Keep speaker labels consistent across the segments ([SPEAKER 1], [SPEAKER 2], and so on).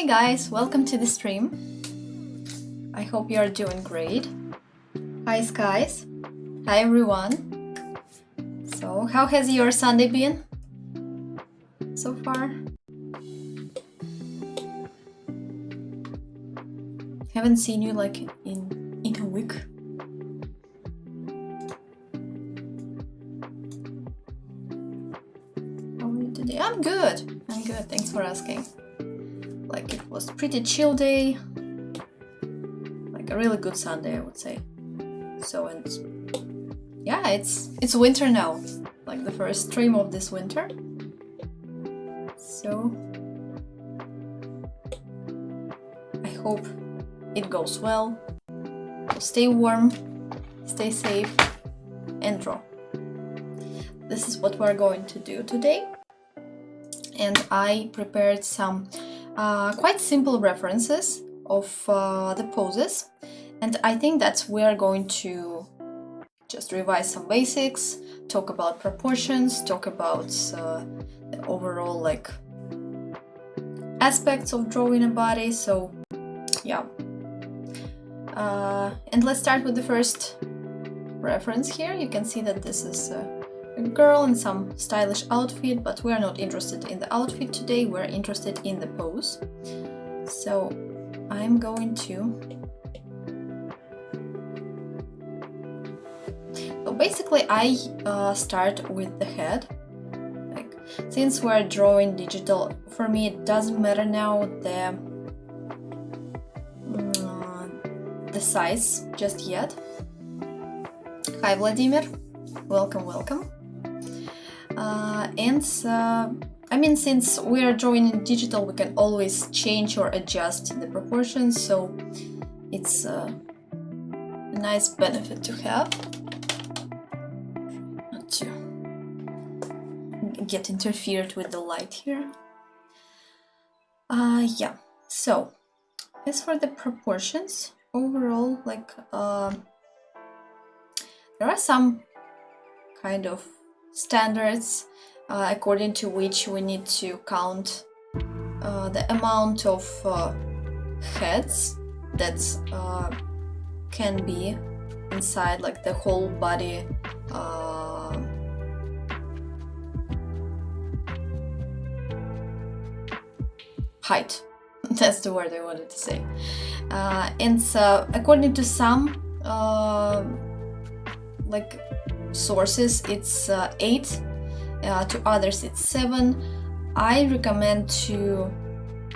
[SPEAKER 1] Hey guys, welcome to the stream. I hope you are doing great. Hi skies. Hi everyone. So, how has your Sunday been so far? Haven't seen you like in a week. How are you today? I'm good. Thanks for asking. Like it was pretty chill day. Like a really good Sunday, I would say. So and yeah, it's winter now. Like the first stream of this winter. So I hope it goes well. So stay warm, stay safe, and draw. This is what we're going to do today. And I prepared some quite simple references of the poses. And I think that we are going to just revise some basics, talk about proportions, talk about the overall like aspects of drawing a body. So yeah. And let's start with the first reference here. You can see that this is a girl in some stylish outfit, but we're not interested in the outfit today, we're interested in the pose. So I'm going to... So basically I start with the head. Like, since we're drawing digital, for me it doesn't matter now the size just yet. Hi Vladimir, welcome. I mean, since we are drawing in digital, we can always change or adjust the proportions, so it's a nice benefit to have. Not to get interfered with the light here. Yeah, so as for the proportions, overall, like, there are some kind of standards according to which we need to count the amount of heads that can be inside like the whole body height. That's the word I wanted to say. And so according to some like sources it's 8, to others it's 7. I recommend to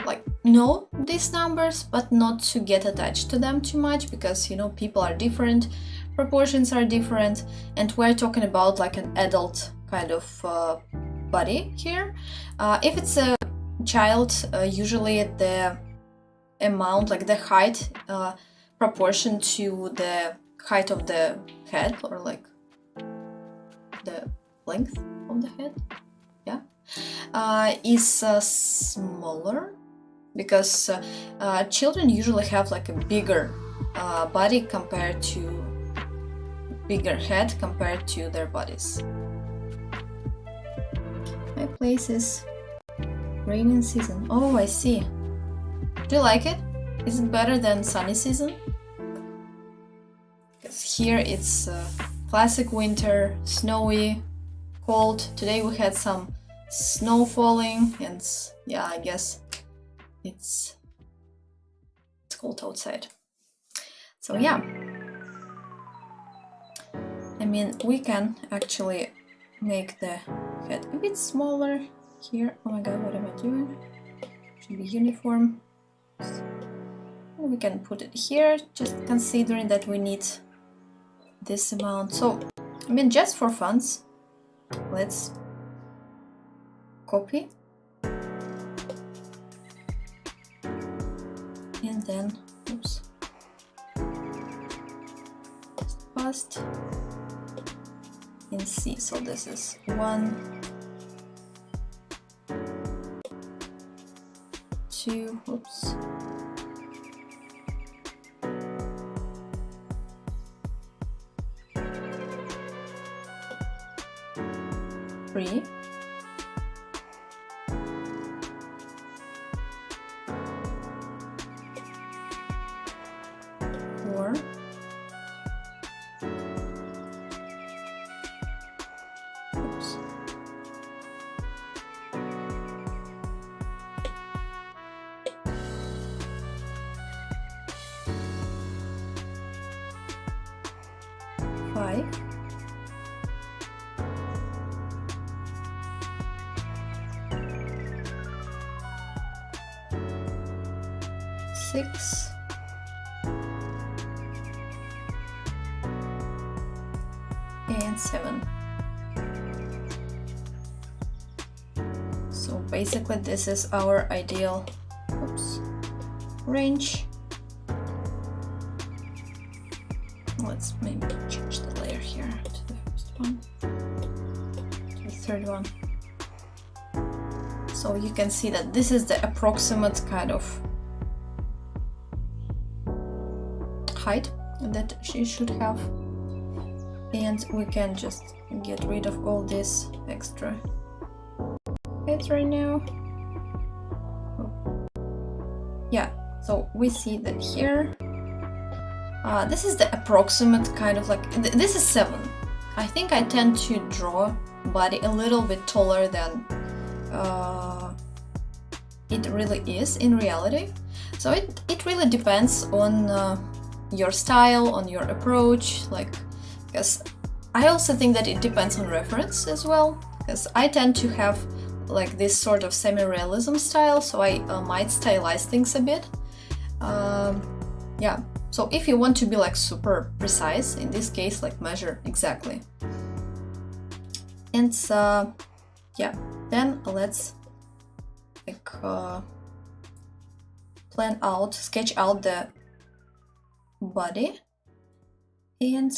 [SPEAKER 1] like know these numbers but not to get attached to them too much, because you know people are different, proportions are different, and we're talking about like an adult kind of body here. If it's a child, usually the amount, like the height proportion to the height of the head, or like the length of the head, yeah, is smaller, because children usually have like a bigger body compared to bigger head compared to their bodies. My place is raining season. Oh, I see. Do you like it? Is it better than sunny season? Because here it's classic winter, snowy, cold. Today we had some snow falling, and yeah, I guess it's cold outside. So yeah, I mean, we can actually make the head a bit smaller here. Oh my god, what am I doing? Should be uniform. We can put it here, just considering that we need this amount. So, I mean, just for funs, let's copy and then, oops, paste and see. So this is 1, 2, oops, 3, 4, 4. Oops. Five. 6. And 7. So basically this is our ideal range. Let's maybe change the layer here to the first one, to the third one. So you can see that this is the approximate kind of height that she should have. And we can just get rid of all this extra heads right now. Yeah, so we see that here. This is the approximate kind of like, this is 7. I think I tend to draw body a little bit taller than it really is in reality. So it really depends on your style, on your approach, like, because I also think that it depends on reference as well, because I tend to have like this sort of semi-realism style, so I might stylize things a bit. Yeah, so if you want to be like super precise, in this case, like measure exactly. And yeah, then let's like sketch out the body. And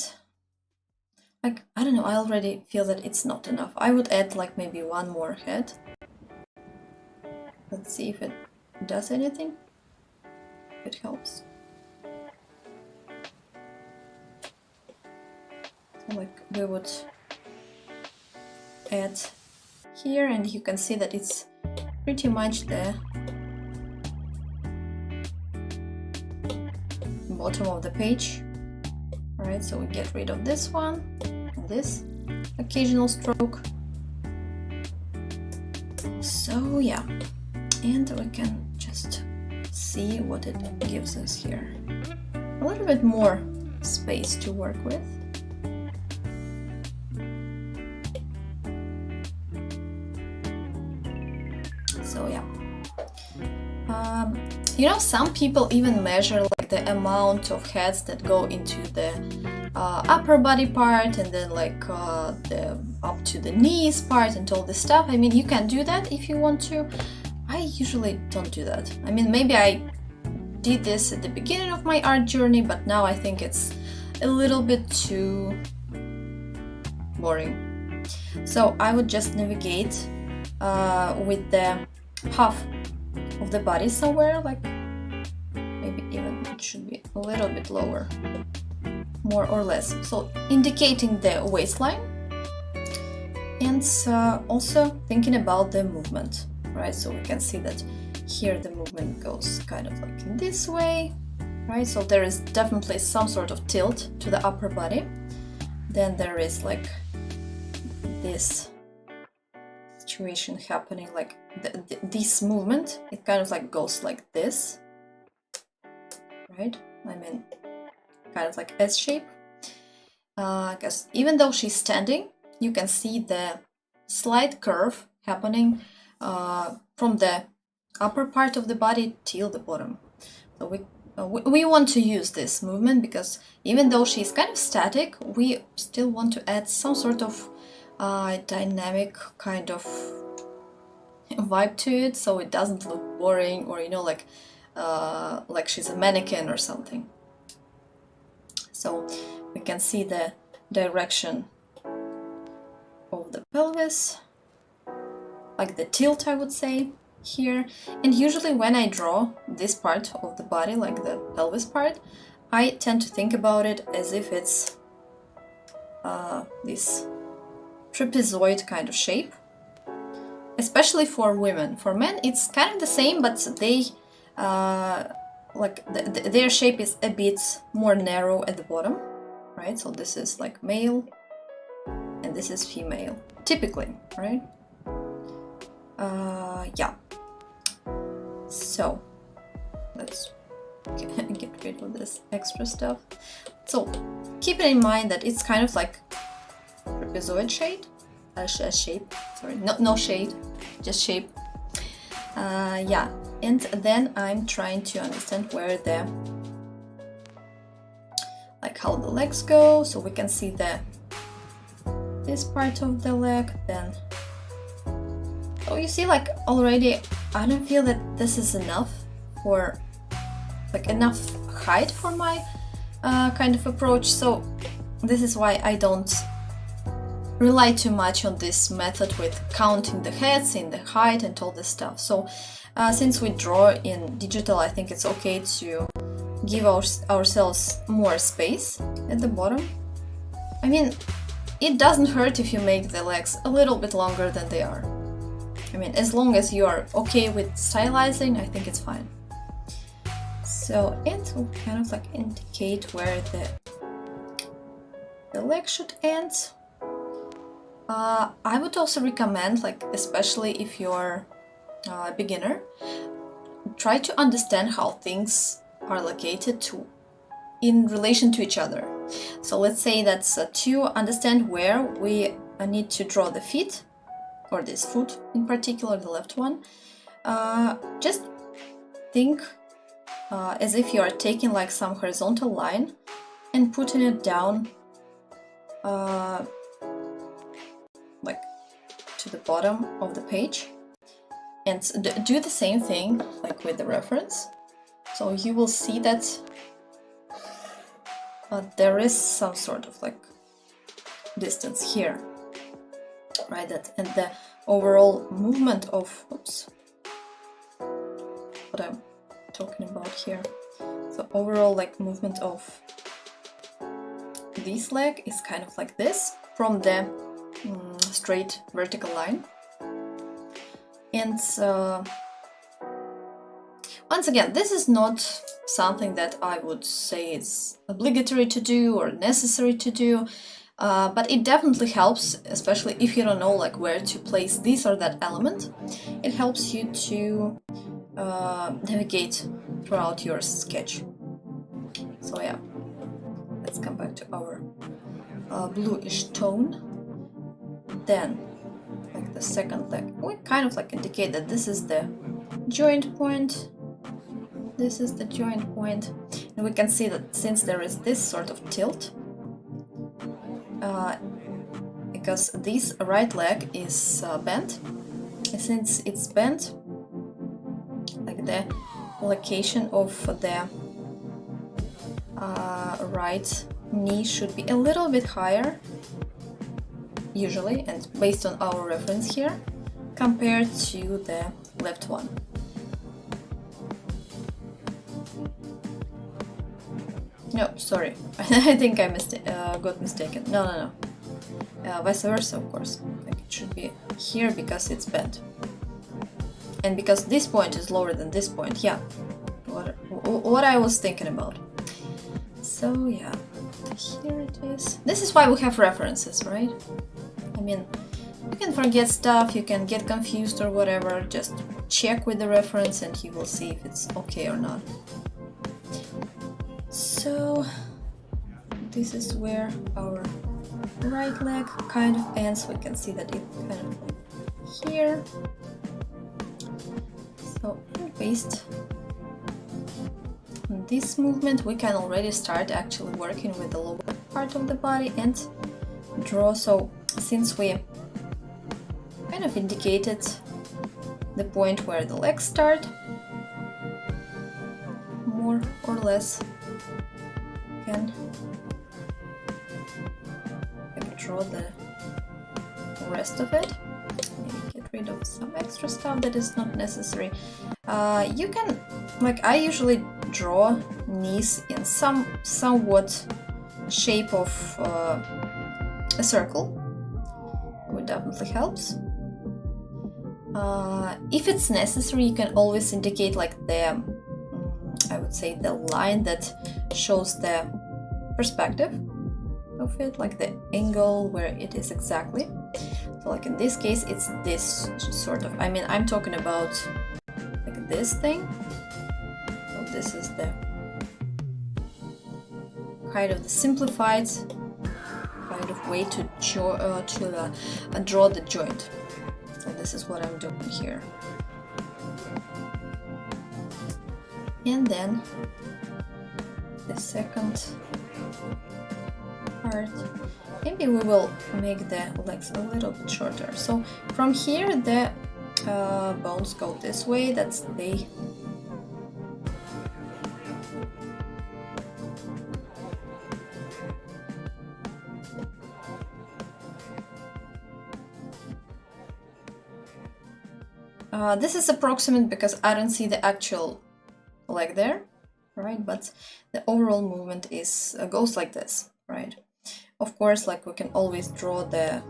[SPEAKER 1] like, I don't know, I already feel that it's not enough. I would add like maybe one more head. Let's see if it does anything. It helps. So like we would add here, and you can see that it's pretty much the bottom of the page. Alright, so we get rid of this one and this occasional stroke. So yeah, and we can just see what it gives us here. A little bit more space to work with. So yeah, you know, some people even measure like the amount of heads that go into the upper body part, and then like the up to the knees part and all this stuff. I mean, you can do that if you want to. I usually don't do that. I mean, maybe I did this at the beginning of my art journey, but now I think it's a little bit too boring. So I would just navigate with the half of the body somewhere, like maybe even it should be a little bit lower, more or less, so indicating the waistline. And also thinking about the movement, right? So we can see that here the movement goes kind of like in this way, right? So there is definitely some sort of tilt to the upper body. Then there is like this situation happening, like this movement, it kind of like goes like this, right? I mean, kind of like S shape, because even though she's standing, you can see the slight curve happening from the upper part of the body till the bottom. So we want to use this movement because even though she's kind of static, we still want to add some sort of dynamic kind of vibe to it, so it doesn't look boring or, you know, like she's a mannequin or something. So we can see the direction of the pelvis, like the tilt, I would say, here. And usually when I draw this part of the body, like the pelvis part, I tend to think about it as if it's this trapezoid kind of shape, especially for women. For men it's kind of the same, but they like their shape is a bit more narrow at the bottom, right? So this is like male and this is female, typically, right? Yeah. So let's get rid of this extra stuff. So keep it in mind that it's kind of like trapezoid shape, sorry, no shade, just shape. Yeah, and then I'm trying to understand where the, like how the legs go, so we can see this part of the leg, then, so you see, like already I don't feel that this is enough for, like enough height for my kind of approach, so this is why I don't rely too much on this method with counting the heads in the height and all this stuff. So since we draw in digital, I think it's okay to give ourselves more space at the bottom. I mean, it doesn't hurt if you make the legs a little bit longer than they are. I mean, as long as you are okay with stylizing, I think it's fine. So, and we'll kind of like indicate where the leg should end. I would also recommend, like especially if you're a beginner, try to understand how things are located in relation to each other. So let's say that's to understand where we need to draw the feet, or this foot in particular, the left one. Just think as if you are taking like some horizontal line and putting it down like to the bottom of the page, and do the same thing like with the reference. So you will see that there is some sort of like distance here, right? That, and the overall movement of, oops, what I'm talking about here. So overall like movement of this leg is kind of like this from the straight vertical line. And once again, this is not something that I would say is obligatory to do or necessary to do, but it definitely helps, especially if you don't know like where to place this or that element. It helps you to navigate throughout your sketch. So yeah, let's come back to our bluish tone. Then, like the second leg, we kind of like indicate that this is the joint point, this is the joint point, and we can see that since there is this sort of tilt, because this right leg is bent, and since it's bent, like the location of the right knee should be a little bit higher, usually, and based on our reference here, compared to the left one. No, sorry, I think I got mistaken. No. Vice versa, of course. Like it should be here because it's bent. And because this point is lower than this point, yeah. What I was thinking about. So yeah, here it is. This is why we have references, right? I mean, you can forget stuff, you can get confused or whatever, just check with the reference and you will see if it's okay or not. So, this is where our right leg kind of ends. We can see that it kind of here. So, based on this movement, we can already start actually working with the lower part of the body and draw. So, since we kind of indicated the point where the legs start, more or less, can draw the rest of it. Maybe get rid of some extra stuff that is not necessary. You can, like I usually draw knees in somewhat shape of a circle. It definitely helps. If it's necessary, you can always indicate like the I would say, the line that shows the perspective of it, like the angle where it is exactly. So like in this case, it's this sort of, I mean, I'm talking about like this thing. So this is the kind of the simplified kind of way to draw the joint. So this is what I'm doing here. And then the second part, maybe we will make the legs a little bit shorter. So from here the bones go this way, that's they. This is approximate because I don't see the actual leg there, right? But the overall movement is goes like this, right? Of course, like we can always draw the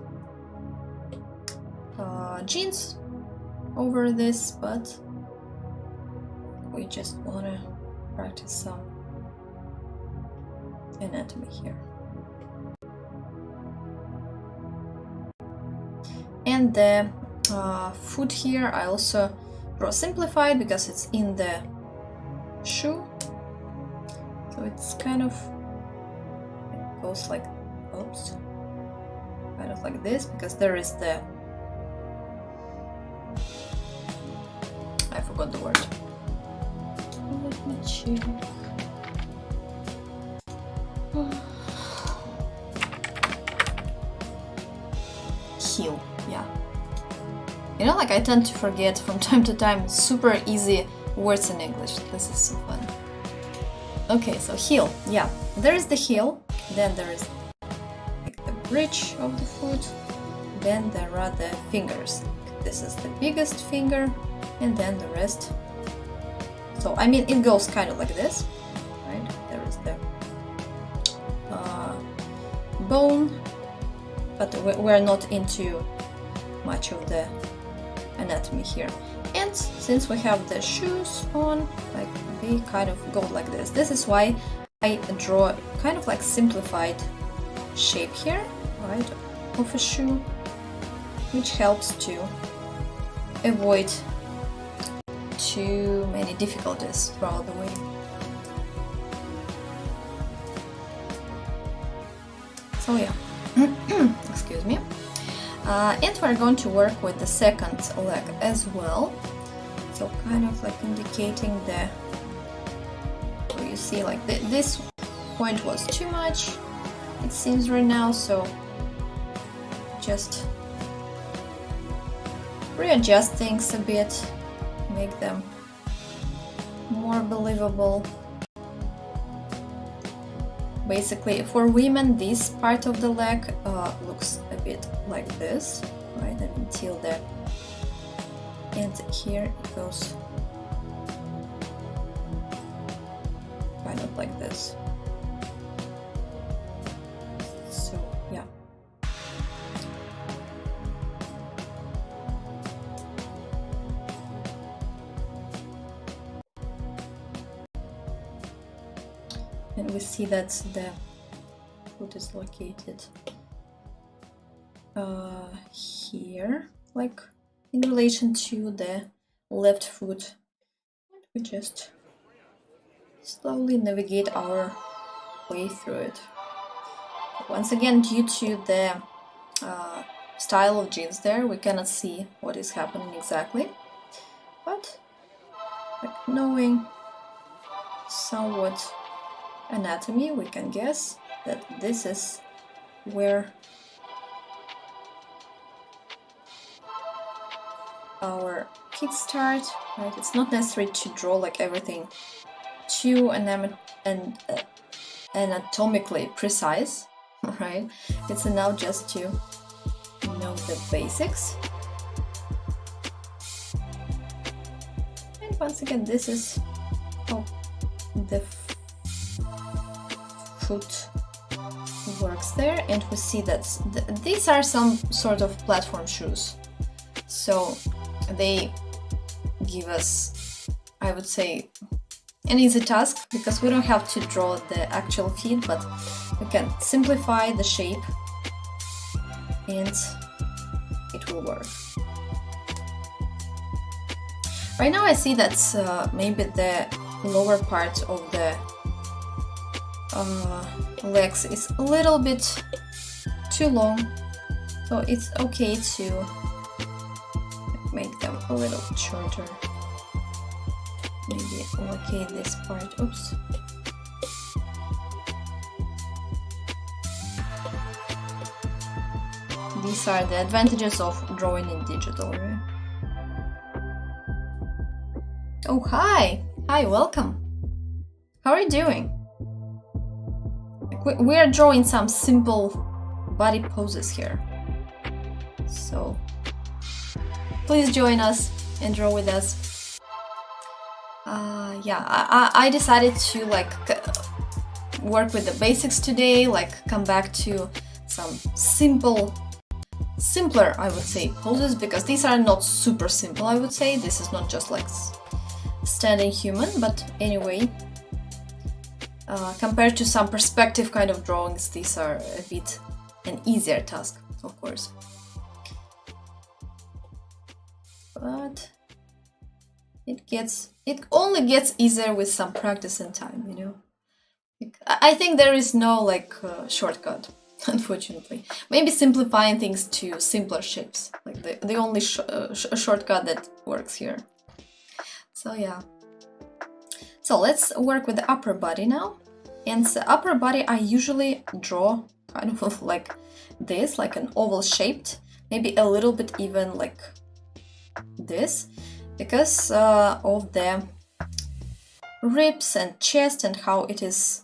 [SPEAKER 1] jeans over this, but we just want to practice some anatomy here. And the foot here I also draw simplified because it's in the shoe, so it's kind of, it goes like, oops, kind of like this, because there is the, I forgot the word. Let me check. Heel, yeah. You know, like I tend to forget from time to time super easy words in English. This is so fun. Okay, so heel, yeah. There is the heel, then there is like the bridge of the foot, then there are the fingers. This is the biggest finger, and then the rest. So, I mean, it goes kind of like this, right? There is the bone, but we're not into much of the anatomy here. And since we have the shoes on, like they kind of go like this. This is why I draw kind of like simplified shape here, right, of a shoe, which helps to avoid too many difficulties throughout the way. So yeah, excuse me. And we're going to work with the second leg as well. So kind of like indicating the, so you see like this point was too much, it seems right now, so just readjust things a bit, make them more believable. Basically, for women, this part of the leg looks a bit like this, right? And until the end here, it goes kind of like this. So, yeah. And we see that the foot is located here, like in relation to the left foot. And we just slowly navigate our way through it. Once again, due to the style of jeans there, we cannot see what is happening exactly, but like knowing somewhat anatomy, we can guess that this is where our feet start, right? It's not necessary to draw like everything too anatomically precise, right? It's enough just to know the basics. And once again, this is how the foot works there, and we see that these are some sort of platform shoes, so they give us, I would say, an easy task because we don't have to draw the actual feet, but we can simplify the shape and it will work. Right now I see that maybe the lower part of the legs is a little bit too long, so it's okay to make them a little shorter. Maybe locate this part. Oops. These are the advantages of drawing in digital, right? Oh, hi! Hi, welcome! How are you doing? We are drawing some simple body poses here. So, please join us and draw with us. Yeah, I decided to like work with the basics today, like come back to some simpler, I would say, poses, because these are not super simple, I would say. This is not just like standing human, but anyway, compared to some perspective kind of drawings, these are a bit an easier task, of course. But it only gets easier with some practice and time, you know. I think there is no like shortcut, unfortunately. Maybe simplifying things to simpler shapes, like the only shortcut that works here. So yeah. So let's work with the upper body now. And the upper body I usually draw kind of like this, like an oval shaped, maybe a little bit even like this, because of the ribs and chest and how it is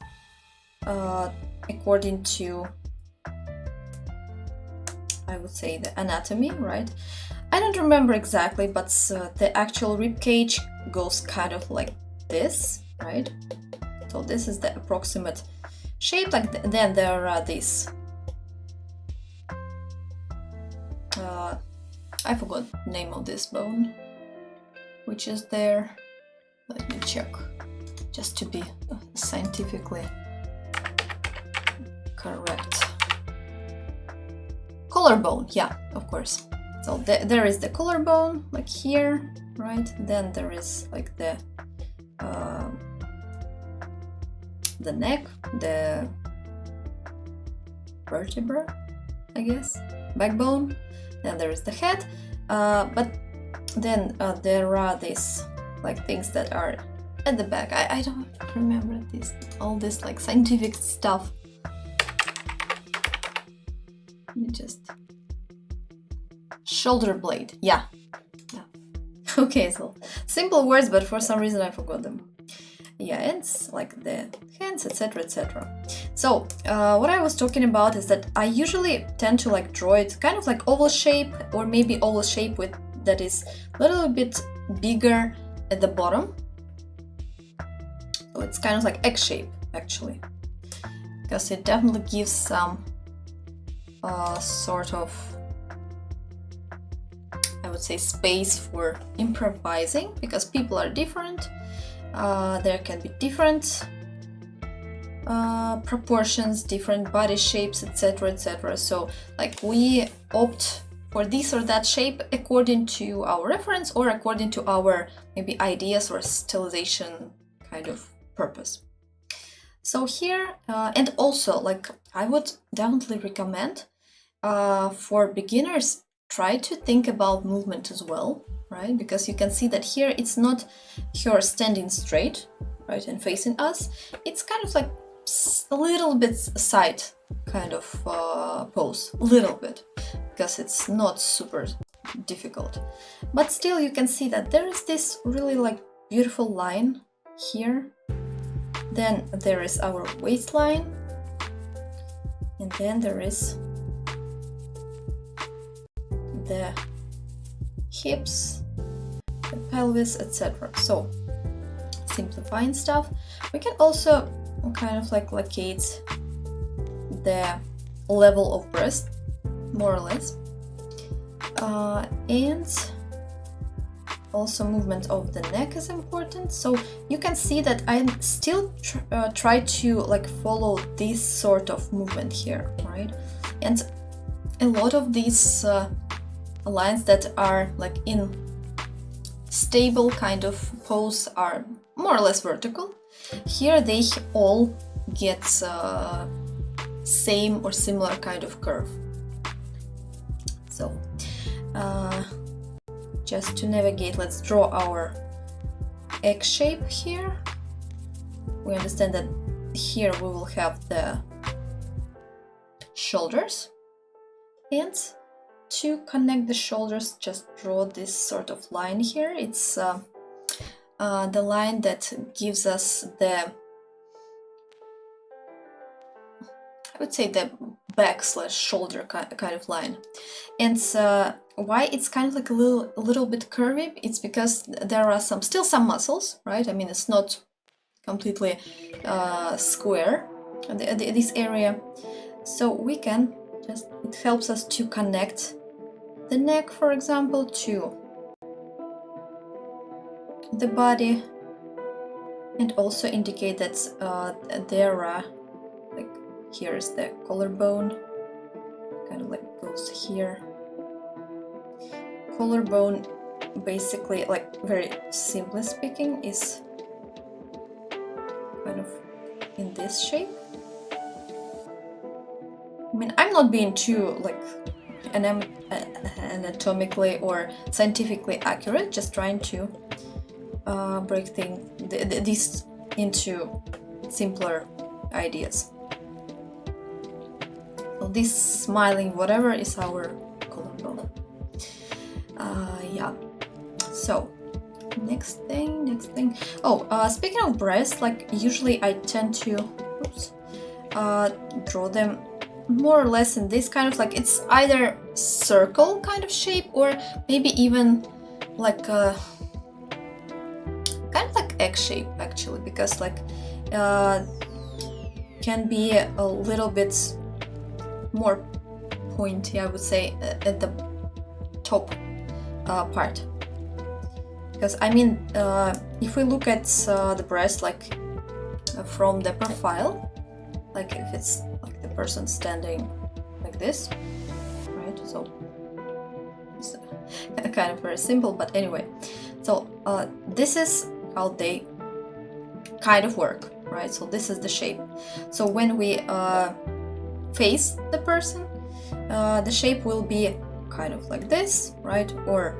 [SPEAKER 1] according to, I would say, the anatomy, right? I don't remember exactly, but the actual rib cage goes kind of like this, right? So this is the approximate shape. Like then there are these I forgot the name of this bone, which is there. Let me check, just to be scientifically correct. Collarbone, yeah, of course. So there is the collarbone, like here, right? Then there is like the neck, the vertebra, I guess, backbone. Then there is the head, but then there are these like things that are at the back. I don't remember all this like scientific stuff. Let me just shoulder blade. Yeah. Okay, so simple words, but for some reason I forgot them. Yeah, it's like the hands, etc., etc. So what I was talking about is that I usually tend to like draw it kind of like oval shape, or maybe oval shape with that is a little bit bigger at the bottom. So it's kind of like egg shape actually, because it definitely gives some sort of, I would say, space for improvising, because people are different. There can be different proportions, different body shapes, etc., etc. So like we opt for this or that shape according to our reference or according to our maybe ideas or stylization kind of purpose. So here, and also like I would definitely recommend for beginners, try to think about movement as well, right? Because you can see that here it's not her standing straight, right, and facing us. It's kind of like a little bit side kind of pose, a little bit, because it's not super difficult. But still you can see that there is this really like beautiful line here. Then there is our waistline, and then there is the hips, the pelvis, etc. So simplifying stuff. We can also kind of like locate the level of breast, more or less, and also movement of the neck is important. So you can see that I still try to like follow this sort of movement here, right? And a lot of these lines that are like in stable kind of pose are more or less vertical. Here they all get same or similar kind of curve. So just to navigate, let's draw our X shape here. We understand that here we will have the shoulders, and to connect the shoulders, just draw this sort of line here. It's the line that gives us the, I would say, the back / shoulder kind of line. And why it's kind of like a little bit curvy, it's because there are still some muscles, right? I mean, it's not completely square, this area. So we can just, it helps us to connect the neck, for example, to the body, and also indicate that there are, like, here's the collarbone, kind of like goes here. Collarbone, basically, like very simply speaking, is kind of in this shape. I mean, I'm not being too like anatomically or scientifically accurate, just trying to break these into simpler ideas. So this smiling whatever is our collarbone. Yeah. So next thing. Oh, speaking of breasts, like usually I tend to draw them more or less in this kind of, like, it's either circle kind of shape or maybe even like a kind of like X shape, actually, because like can be a little bit more pointy, I would say, at the top part. Because I mean, if we look at the breast like from the profile, like if it's like the person standing like this, right? So it's kind of very simple, but anyway. So this is how they kind of work, right? So this is the shape. So when we face the person, the shape will be kind of like this, right? Or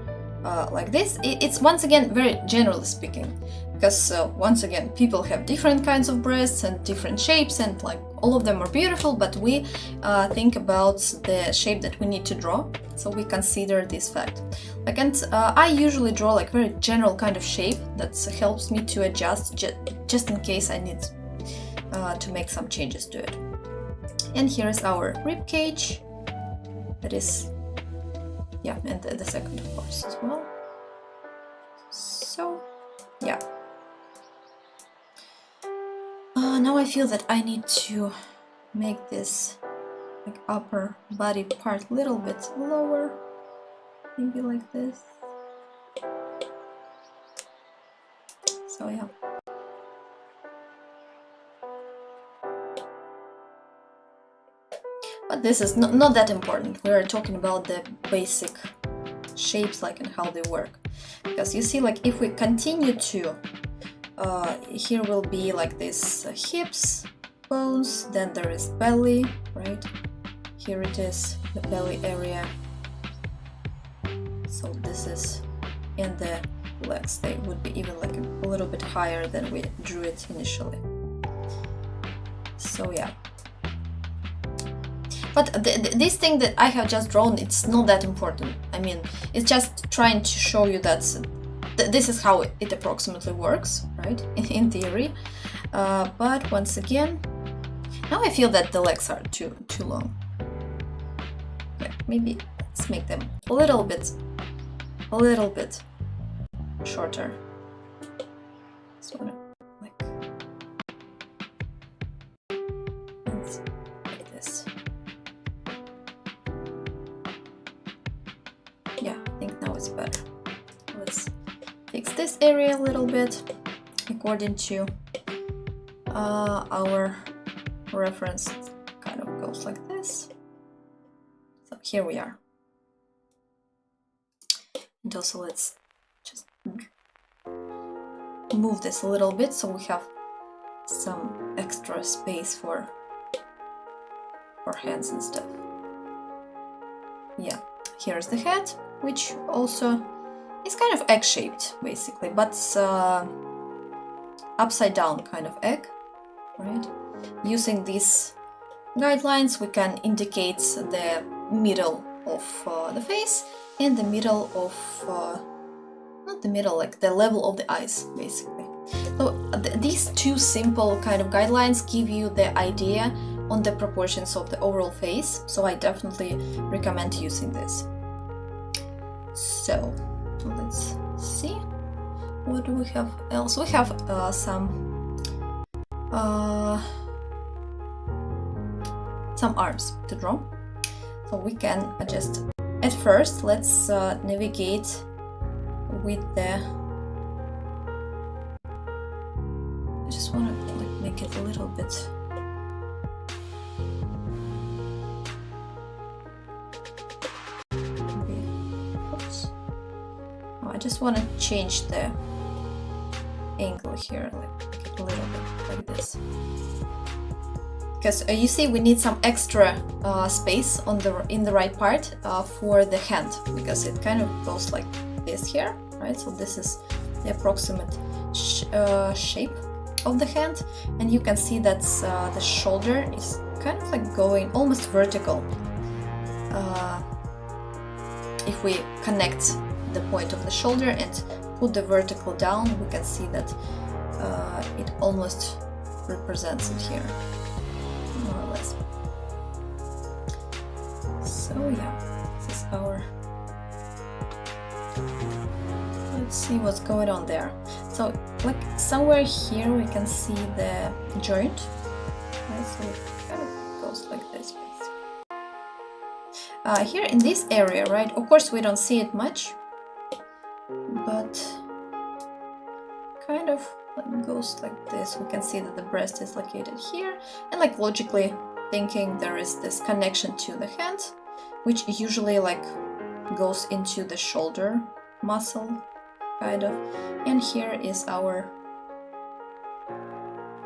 [SPEAKER 1] like this. It's once again very generally speaking, because once again people have different kinds of breasts and different shapes, and like all of them are beautiful, but we think about the shape that we need to draw, so we consider this fact. Like, and I usually draw like very general kind of shape that helps me to adjust just in case I need to make some changes to it. And here is our rib cage. That is, yeah, and the second of course as well. So yeah, now I feel that I need to make this like upper body part a little bit lower, maybe like this. So yeah. But this is not that important. We are talking about the basic shapes, like, and how they work. Because you see, like, if we continue to, here will be like this hips, bones, then there is belly, right? Here it is, the belly area. So this is, and the legs, they would be even like a little bit higher than we drew it initially. So yeah. But this thing that I have just drawn, it's not that important. I mean, it's just trying to show you that this is how it approximately works, right? In theory. But once again, now I feel that the legs are too long. Okay, maybe let's make them a little bit shorter. Sort of like this. Yeah, I think now it's better. Let's this area a little bit according to our reference. It kind of goes like this. So here we are. And also let's just move this a little bit so we have some extra space for hands and stuff. Yeah, here's the head, which also is kind of egg-shaped basically, but upside down kind of egg, right? Using these guidelines we can indicate the middle of the face and the middle of not the middle, like the level of the eyes basically. So these two simple kind of guidelines give you the idea on the proportions of the overall face, so I definitely recommend using this. So let's see, what do we have else? We have some arms to draw, so we can adjust. At first, let's navigate with the. I just want to like make it a little bit. I just want to change the angle here, like make it a little bit like this. Because you see, we need some extra space on in the right part for the hand, because it kind of goes like this here, right? So this is the approximate shape of the hand, and you can see that the shoulder is kind of like going almost vertical. If we connect the point of the shoulder and put the vertical down, we can see that it almost represents it here, more or less. So yeah, this is our. Let's see what's going on there. So like somewhere here we can see the joint, right? So it kind of goes like this. Here in this area, right? Of course we don't see it much, but kind of like goes like this. We can see that the breast is located here, and like logically thinking there is this connection to the hand, which usually like goes into the shoulder muscle, kind of. And here is our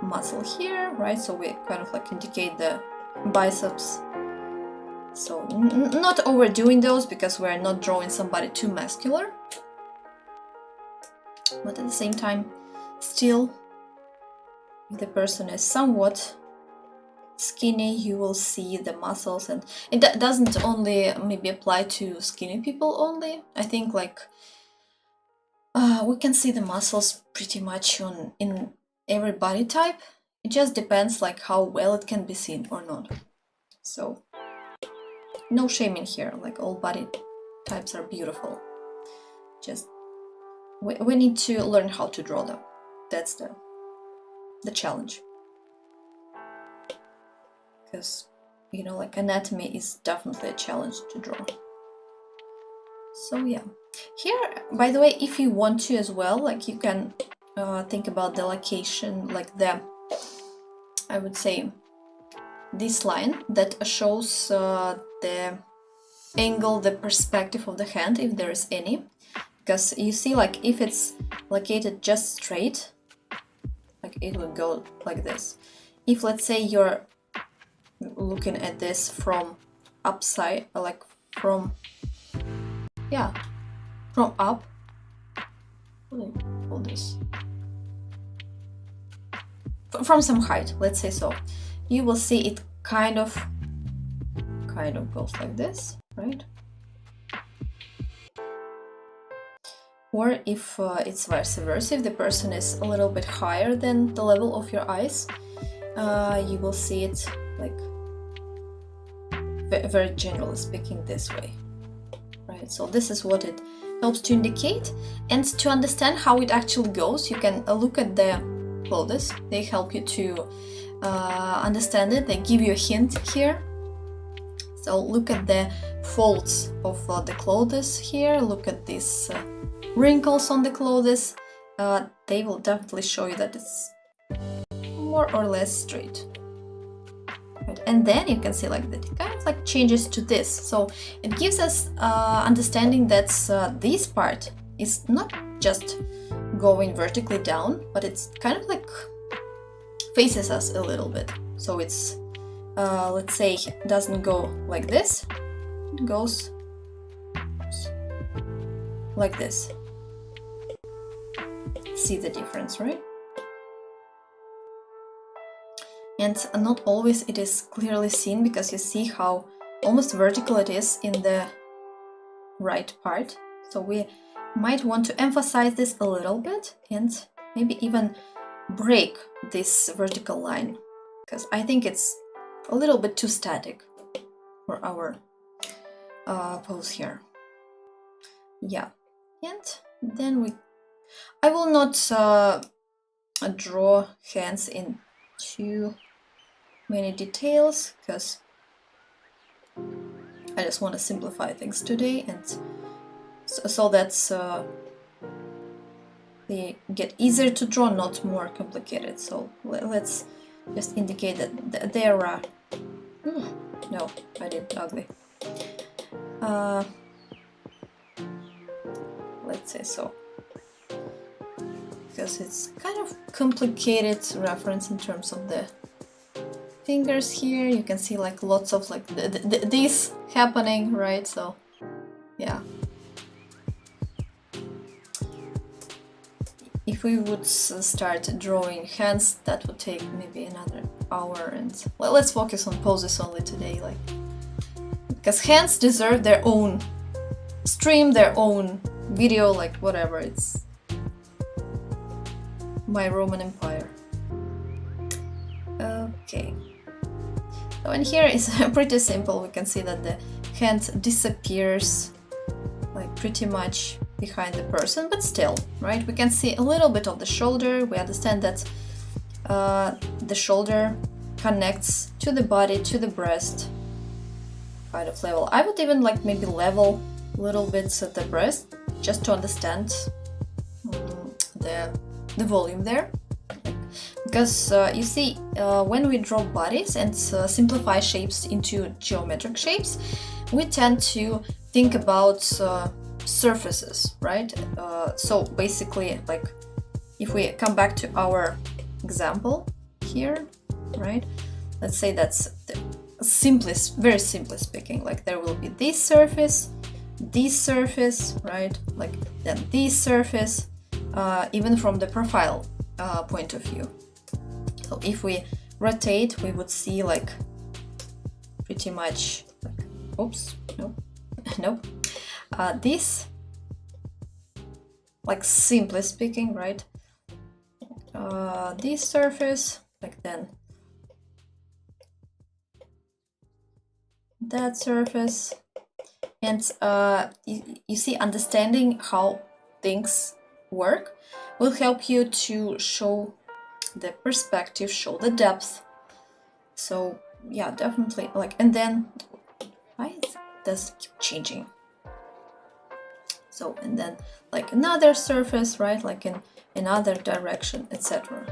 [SPEAKER 1] muscle here, right? So we kind of like indicate the biceps. So not overdoing those, because we're not drawing somebody too muscular, but at the same time, still, if the person is somewhat skinny, you will see the muscles, and it doesn't only maybe apply to skinny people only. I think like we can see the muscles pretty much in every body type. It just depends like how well it can be seen or not. So no shame in here, like all body types are beautiful. Just we need to learn how to draw them. That's the challenge. Because, you know, like anatomy is definitely a challenge to draw. So yeah. Here, by the way, if you want to as well, like you can think about the location, like I would say, this line that shows the angle, the perspective of the hand, if there is any. Because you see, like if it's located just straight, like it would go like this. If let's say you're looking at this from upside, like from up, hold this, from some height, let's say so, you will see it kind of goes like this, right? Or if it's vice versa, if the person is a little bit higher than the level of your eyes, you will see it like very generally speaking this way, right? So this is what it helps to indicate. And to understand how it actually goes, you can look at the clothes. They help you to understand it. They give you a hint here. So look at the folds of the clothes here. Look at this wrinkles on the clothes, they will definitely show you that it's more or less straight. Right. And then you can see like that it kind of like changes to this. So it gives us understanding that this part is not just going vertically down, but it's kind of like faces us a little bit. So it's let's say it doesn't go like this, it goes like this. See the difference, right? And not always it is clearly seen, because you see how almost vertical it is in the right part. So we might want to emphasize this a little bit and maybe even break this vertical line, because I think it's a little bit too static for our pose here. Yeah, and then I will not draw hands in too many details, because I just want to simplify things today, and so that's they get easier to draw, not more complicated. So let's just indicate that there are no, I did ugly. Let's say so, because it's kind of complicated reference in terms of the fingers here. You can see like lots of like this happening, right? So yeah, if we would start drawing hands, that would take maybe another hour, and well, let's focus on poses only today, like, because hands deserve their own stream, their own video, like whatever. It's my Roman Empire. Okay, so in here is pretty simple. We can see that the hand disappears like pretty much behind the person, but still, right, we can see a little bit of the shoulder. We understand that the shoulder connects to the body, to the breast, kind of level. I would even like maybe level a little bit at the breast, just to understand the volume there, because you see, when we draw bodies and simplify shapes into geometric shapes, we tend to think about surfaces, right? So basically, like, if we come back to our example here, right, let's say that's the simplest, very simply speaking, like there will be this surface, right, like then this surface, even from the profile point of view. So if we rotate, we would see like pretty much like, oops, no, no, this, like simply speaking, right, this surface, like then that surface, and you see, understanding how things work will help you to show the perspective, show the depth. So yeah, definitely, like, and then why does it keep changing? So, and then like another surface, right, like in another direction, etc.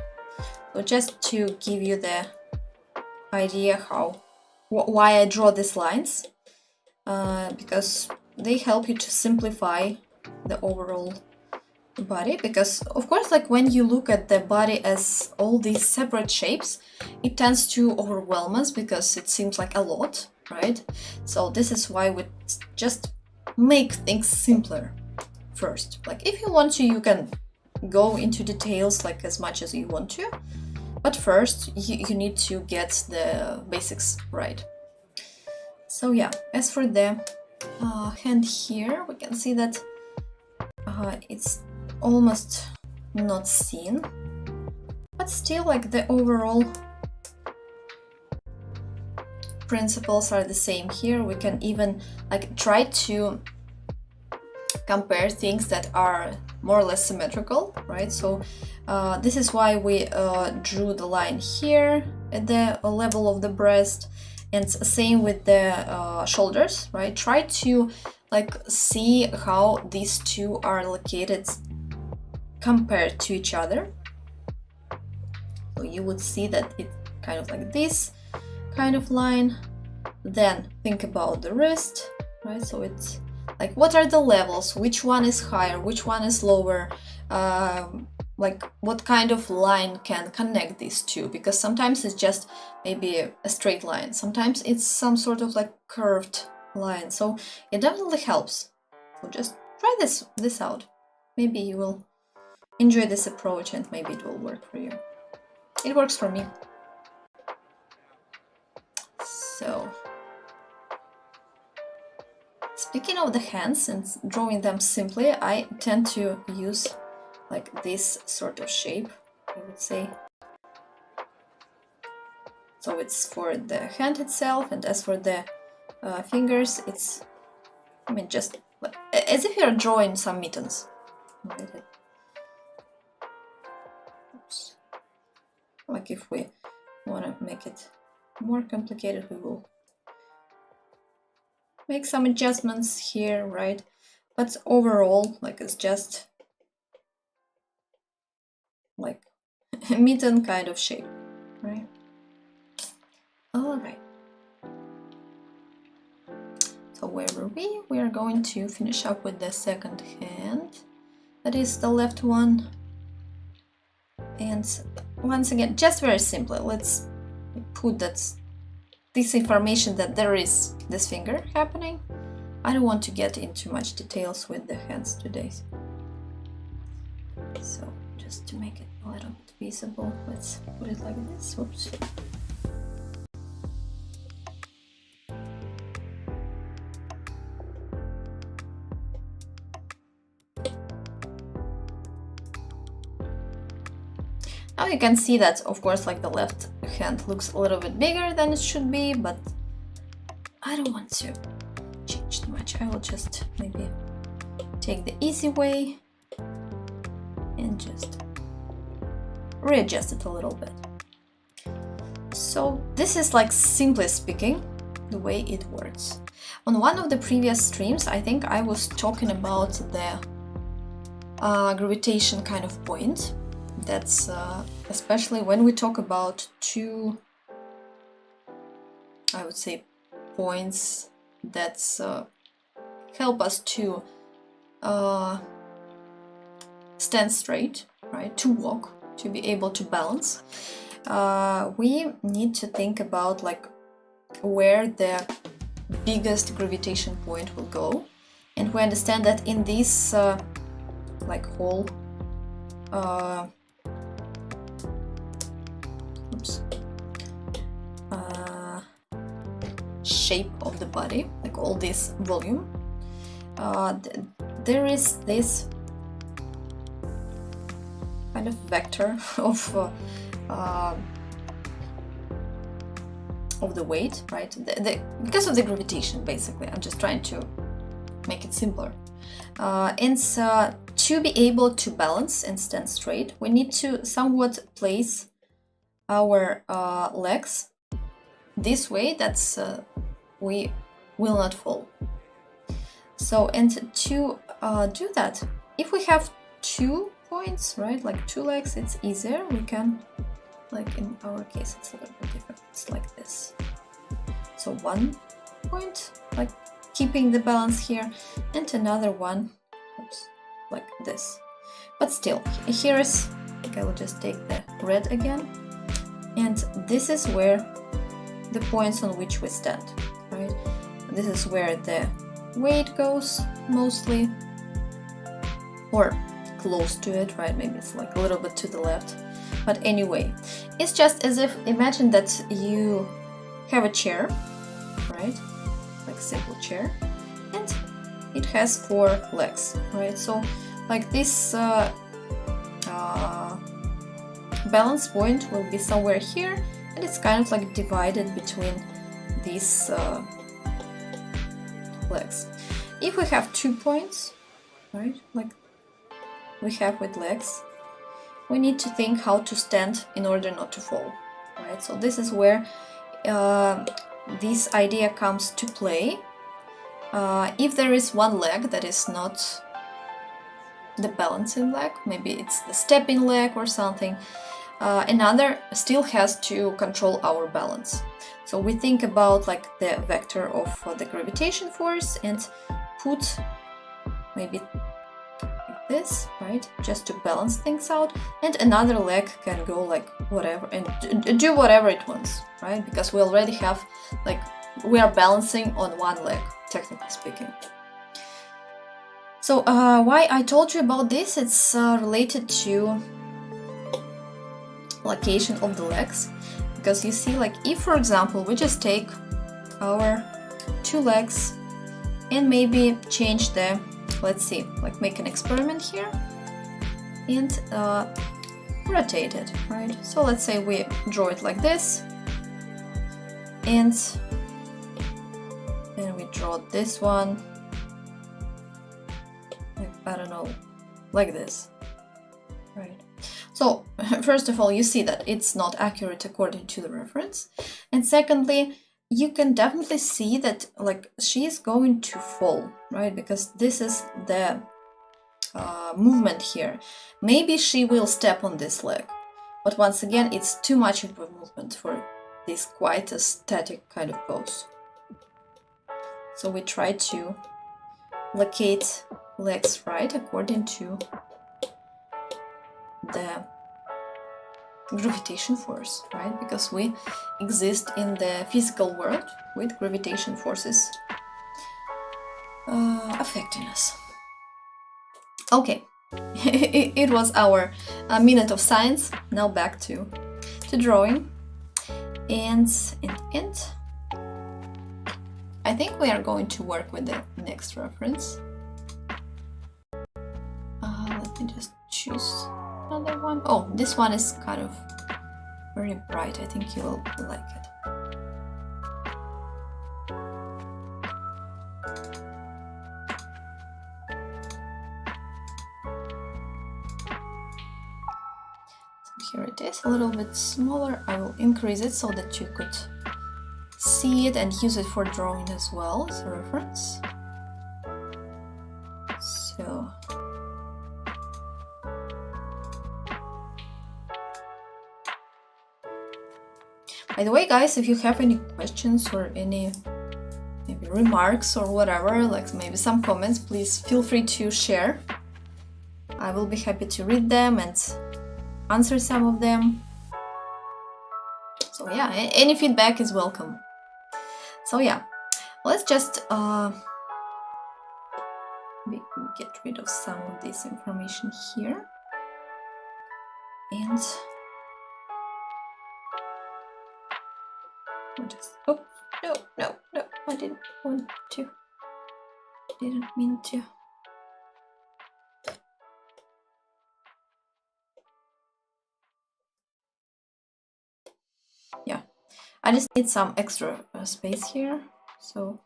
[SPEAKER 1] So just to give you the idea how why I draw these lines, because they help you to simplify the overall body. Because of course, like when you look at the body as all these separate shapes, it tends to overwhelm us because it seems like a lot, right? So this is why we just make things simpler first. Like if you want to, you can go into details like as much as you want to, but first you need to get the basics right. So yeah, as for the hand here, we can see that it's almost not seen, but still like the overall principles are the same here. We can even like try to compare things that are more or less symmetrical, right? So this is why we drew the line here at the level of the breast, and same with the shoulders, right? Try to like see how these two are located compared to each other. So you would see that it's kind of like this kind of line. Then think about the wrist, right? So it's like, what are the levels? Which one is higher? Which one is lower? Like what kind of line can connect these two? Because sometimes it's just maybe a straight line. Sometimes it's some sort of like curved line. So it definitely helps. So just try this out. Maybe you will enjoy this approach and maybe it will work for you. It works for me. So speaking of the hands and drawing them simply, I tend to use like this sort of shape, I would say. So it's for the hand itself, and as for the fingers, it's, I mean, just as if you're drawing some mittens. Oops. Like if we want to make it more complicated, we will make some adjustments here, right? But overall, like it's just like a mitten kind of shape, right? All right. So where were we? We are going to finish up with the second hand. That is the left one. And once again, just very simply, let's put this information that there is this finger happening. I don't want to get into much details with the hands today. So just to make it a little bit visible, let's put it like this. Oops. Now you can see that, of course, like the left hand looks a little bit bigger than it should be, but I don't want to change too much. I will just maybe take the easy way and just readjust it a little bit. So this is, like, simply speaking, the way it works. On one of the previous streams, I think I was talking about the gravitation kind of point. That's especially when we talk about two, I would say, points that help us to stand straight, right? To walk, to be able to balance. We need to think about like where the biggest gravitation point will go, and we understand that in this like whole shape of the body, like all this volume, there is this kind of vector of the weight, right? Because of the gravitation, basically. I'm just trying to make it simpler. And so to be able to balance and stand straight, we need to somewhat place our legs this way that's we will not fall. So, and to do that, if we have 2 points, right, like 2 legs, it's easier. We can, like in our case, it's a little bit different. It's like this. So 1 point, like keeping the balance here, and another one, oops, like this. But still, here is, okay, I will just take the red again, and this is where the points on which we stand, right? This is where the weight goes mostly, or close to it, right? Maybe it's like a little bit to the left, but anyway, it's just as if, imagine that you have a chair, right? Like a simple chair, and it has 4 legs, right? So like this balance point will be somewhere here, and it's kind of like divided between these legs. If we have 2 points, right, like we have with legs, we need to think how to stand in order not to fall, right? So this is where this idea comes to play, If there is one leg that is not the balancing leg, maybe it's the stepping leg or something, another still has to control our balance. So we think about like the vector of the gravitation force and put maybe like this, right, just to balance things out, and another leg can go like whatever and do whatever it wants, right, because we already have, like, we are balancing on one leg, technically speaking. So why I told you about this, it's related to location of the legs, because you see, like, if for example we just take our two legs and maybe change the, let's see, like make an experiment here and rotate it, right? So let's say we draw it like this, and then we draw this one, like, I don't know, like this, right? So first of all, you see that it's not accurate according to the reference, and secondly, you can definitely see that, like, she is going to fall, right? Because this is the movement here. Maybe she will step on this leg, but once again, it's too much of a movement for this quite a static kind of pose. So we try to locate legs right according to the gravitation force, right? Because we exist in the physical world with gravitation forces affecting us. Okay, it was our minute of science. Now back to drawing, and I think we are going to work with the next reference. Let me just choose another one. Oh, this one is kind of very bright. I think you will like it. So here it is, a little bit smaller. I will increase it so that you could see it and use it for drawing as well as a reference. So by the way, guys, if you have any questions or any maybe remarks or whatever, like maybe some comments, please feel free to share. I will be happy to read them and answer some of them. So yeah, any feedback is welcome. So yeah, let's just get rid of some of this information here. And just, oh, no, I didn't want to, didn't mean to. Yeah, I just need some extra space here, so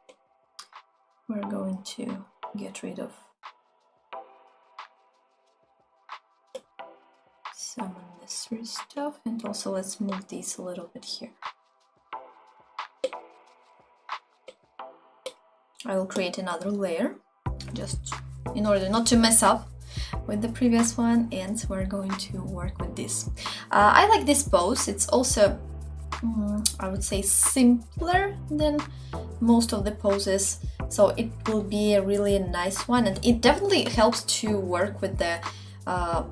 [SPEAKER 1] we're going to get rid of some unnecessary stuff, and also let's move these a little bit here. I will create another layer just in order not to mess up with the previous one, and we're going to work with this. I like this pose. It's also I would say simpler than most of the poses, so it will be a really nice one, and it definitely helps to work with the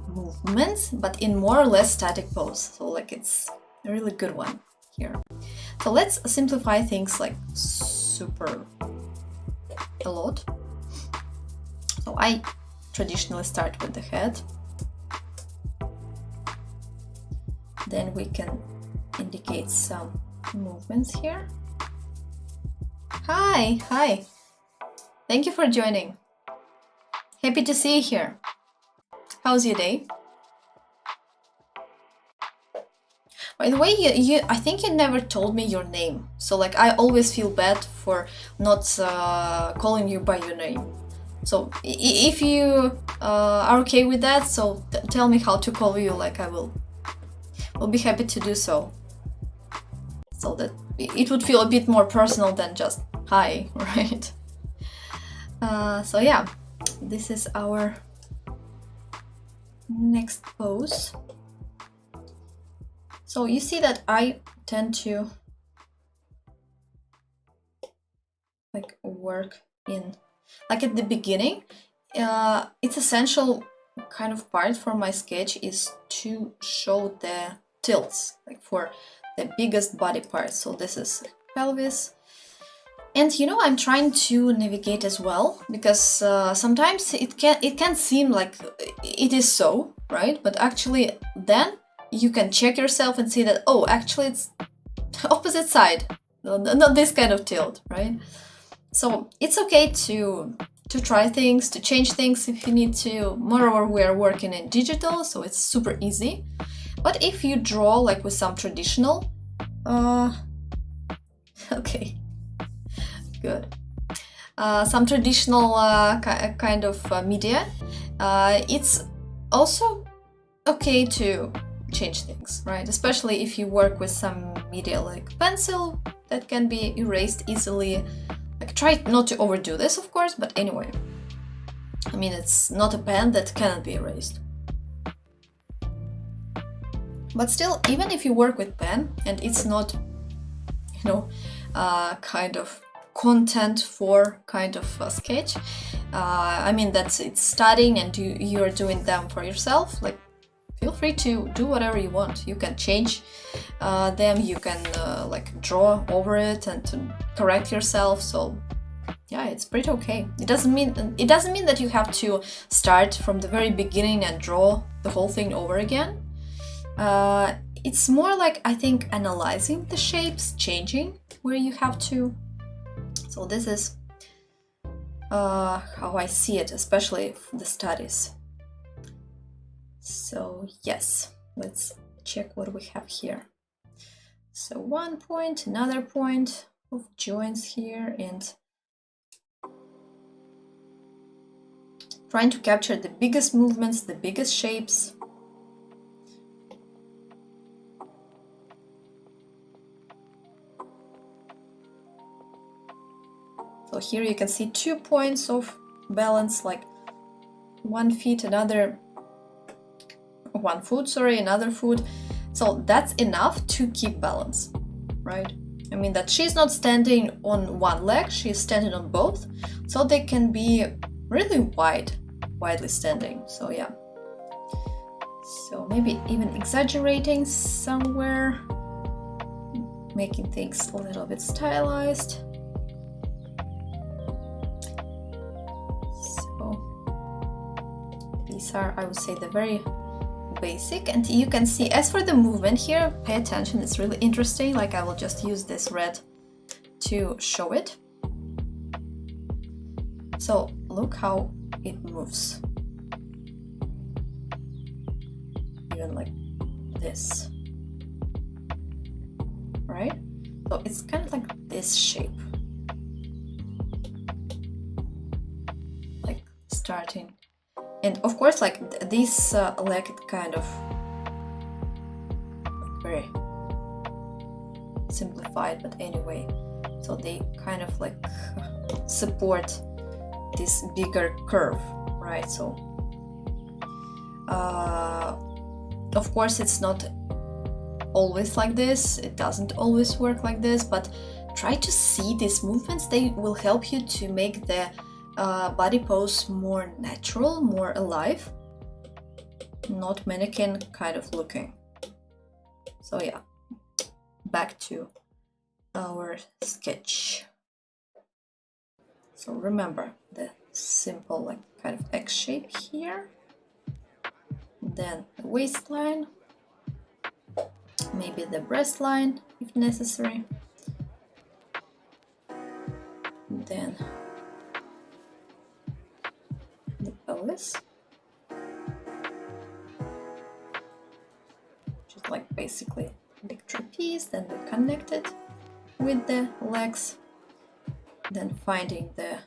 [SPEAKER 1] movements, but in more or less static pose. So like it's a really good one here. So let's simplify things like super a lot. So I traditionally start with the head, then we can indicate some movements here. Hi, thank you for joining. Happy to see you here. How's your day? By the way, I think you never told me your name, so like I always feel bad for not calling you by your name. So if you are okay with that, so tell me how to call you, like I will be happy to do so. So that it would feel a bit more personal than just hi, right? So yeah, this is our next pose. So you see that I tend to like work in, like at the beginning, it's essential kind of part for my sketch is to show the tilts, like for the biggest body parts. So this is pelvis. And you know, I'm trying to navigate as well, because sometimes it can seem like it is so, right? But actually then you can check yourself and see that, oh, actually it's opposite side, not this kind of tilt, right? So it's okay to try things, to change things if you need to. Moreover, we are working in digital, so it's super easy. But if you draw like with some traditional, okay, good. Some traditional kind of media, it's also okay to change things, right? Especially if you work with some media like pencil that can be erased easily. Like, try not to overdo this, of course, but anyway. I mean, it's not a pen that cannot be erased. But still, even if you work with pen and it's not, you know, kind of content for kind of a sketch, I mean, it's studying and you're doing them for yourself, like, feel free to do whatever you want. You can change them, you can like draw over it and to correct yourself. So yeah, it's pretty okay. It doesn't mean that you have to start from the very beginning and draw the whole thing over again. It's more like, I think, analyzing the shapes, changing where you have to. So this is how I see it, especially for the studies. So yes, let's check what we have here. So one point, another point of joints here, and trying to capture the biggest movements, the biggest shapes. So here you can see 2 points of balance, like one foot, another foot. So that's enough to keep balance, right? I mean that she's not standing on one leg, she's standing on both, so they can be really widely standing. So yeah. So maybe even exaggerating somewhere, making things a little bit stylized. So these are, I would say, the very basic. And you can see, as for the movement here, pay attention, it's really interesting. Like, I will just use this red to show it. So look how it moves, even like this, right? So it's kind of like this shape, like starting. And of course, like this leg kind of like very simplified, but anyway, so they kind of like support this bigger curve, right? So of course it's not always like this, it doesn't always work like this, but try to see these movements. They will help you to make the body pose more natural, more alive, not mannequin kind of looking. So yeah, back to our sketch. So remember the simple like kind of X shape here, then the waistline, maybe the breast line if necessary, then the pelvis, just like basically big trapeze, then we connect it with the legs, then finding the,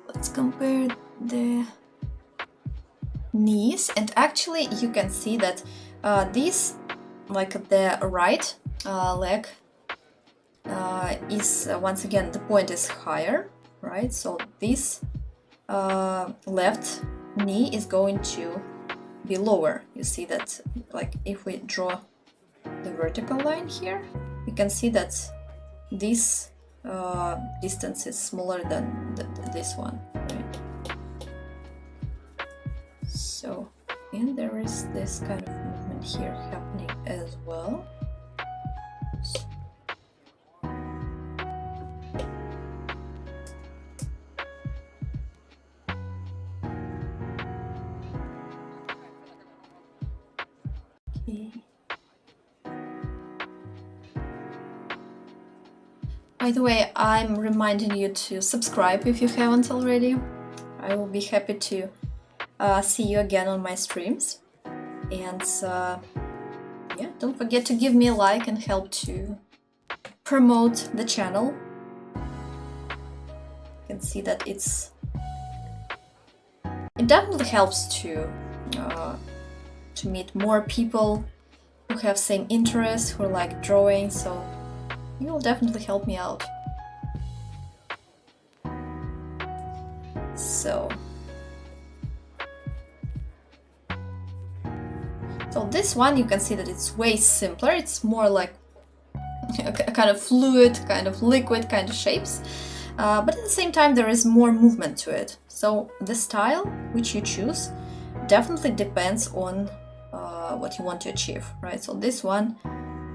[SPEAKER 1] let's compare the knees. And actually you can see that this, like the right leg is once again, the point is higher, right? So this left knee is going to be lower. You see that, like, if we draw the vertical line here, you can see that this distance is smaller than this one, right? So, and there is this kind of movement here happening as well. Okay. By the way, I'm reminding you to subscribe if you haven't already. I will be happy to see you again on my streams. And yeah, don't forget to give me a like and help to promote the channel. You can see that it definitely helps to meet more people who have same interests, who like drawing, so you will definitely help me out. So this one, you can see that it's way simpler. It's more like a kind of fluid, kind of liquid kind of shapes, but at the same time there is more movement to it. So the style which you choose definitely depends on what you want to achieve, right? So this one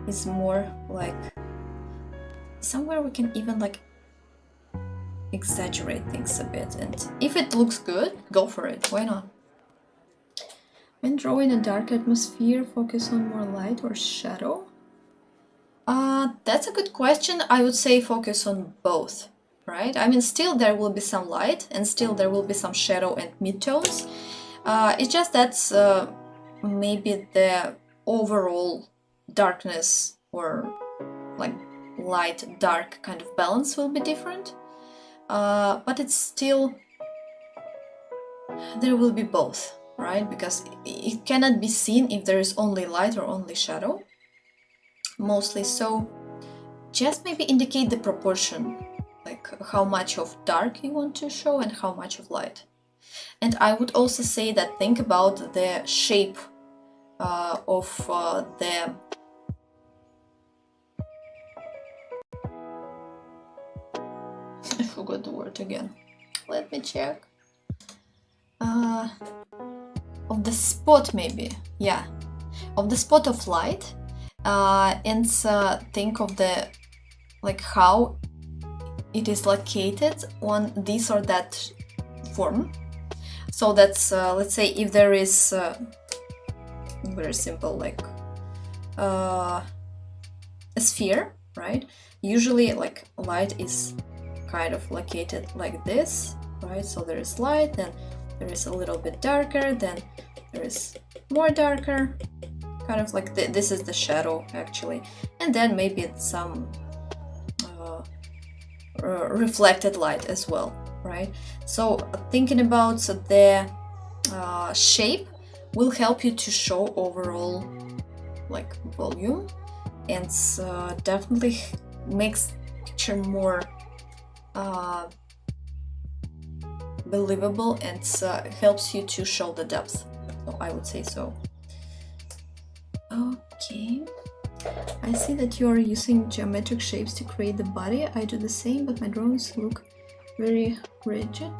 [SPEAKER 1] is more like somewhere we can even like exaggerate things a bit, and if it looks good, go for it, why not? When drawing a dark atmosphere, focus on more light or shadow? That's a good question. I would say focus on both, right? I mean, still there will be some light and still there will be some shadow and midtones. It's just that maybe the overall darkness or like light dark kind of balance will be different, but it's still, there will be both, right? Because it cannot be seen if there is only light or only shadow, mostly. So just maybe indicate the proportion, like how much of dark you want to show and how much of light. And I would also say that think about the shape of the I forgot the word again. Let me check. Of the spot, maybe. Yeah, of the spot of light, and think of the like how it is located on this or that form. So that's let's say if there is very simple like a sphere, right? Usually like light is kind of located like this, right? So there is light, then there is a little bit darker, then there is more darker, kind of like this is the shadow actually, and then maybe it's some reflected light as well, right? So thinking about the shape will help you to show overall like volume, and definitely makes picture more believable, and helps you to show the depth. So I would say so. Okay, I see that you are using geometric shapes to create the body. I do the same, but my drawings look very rigid.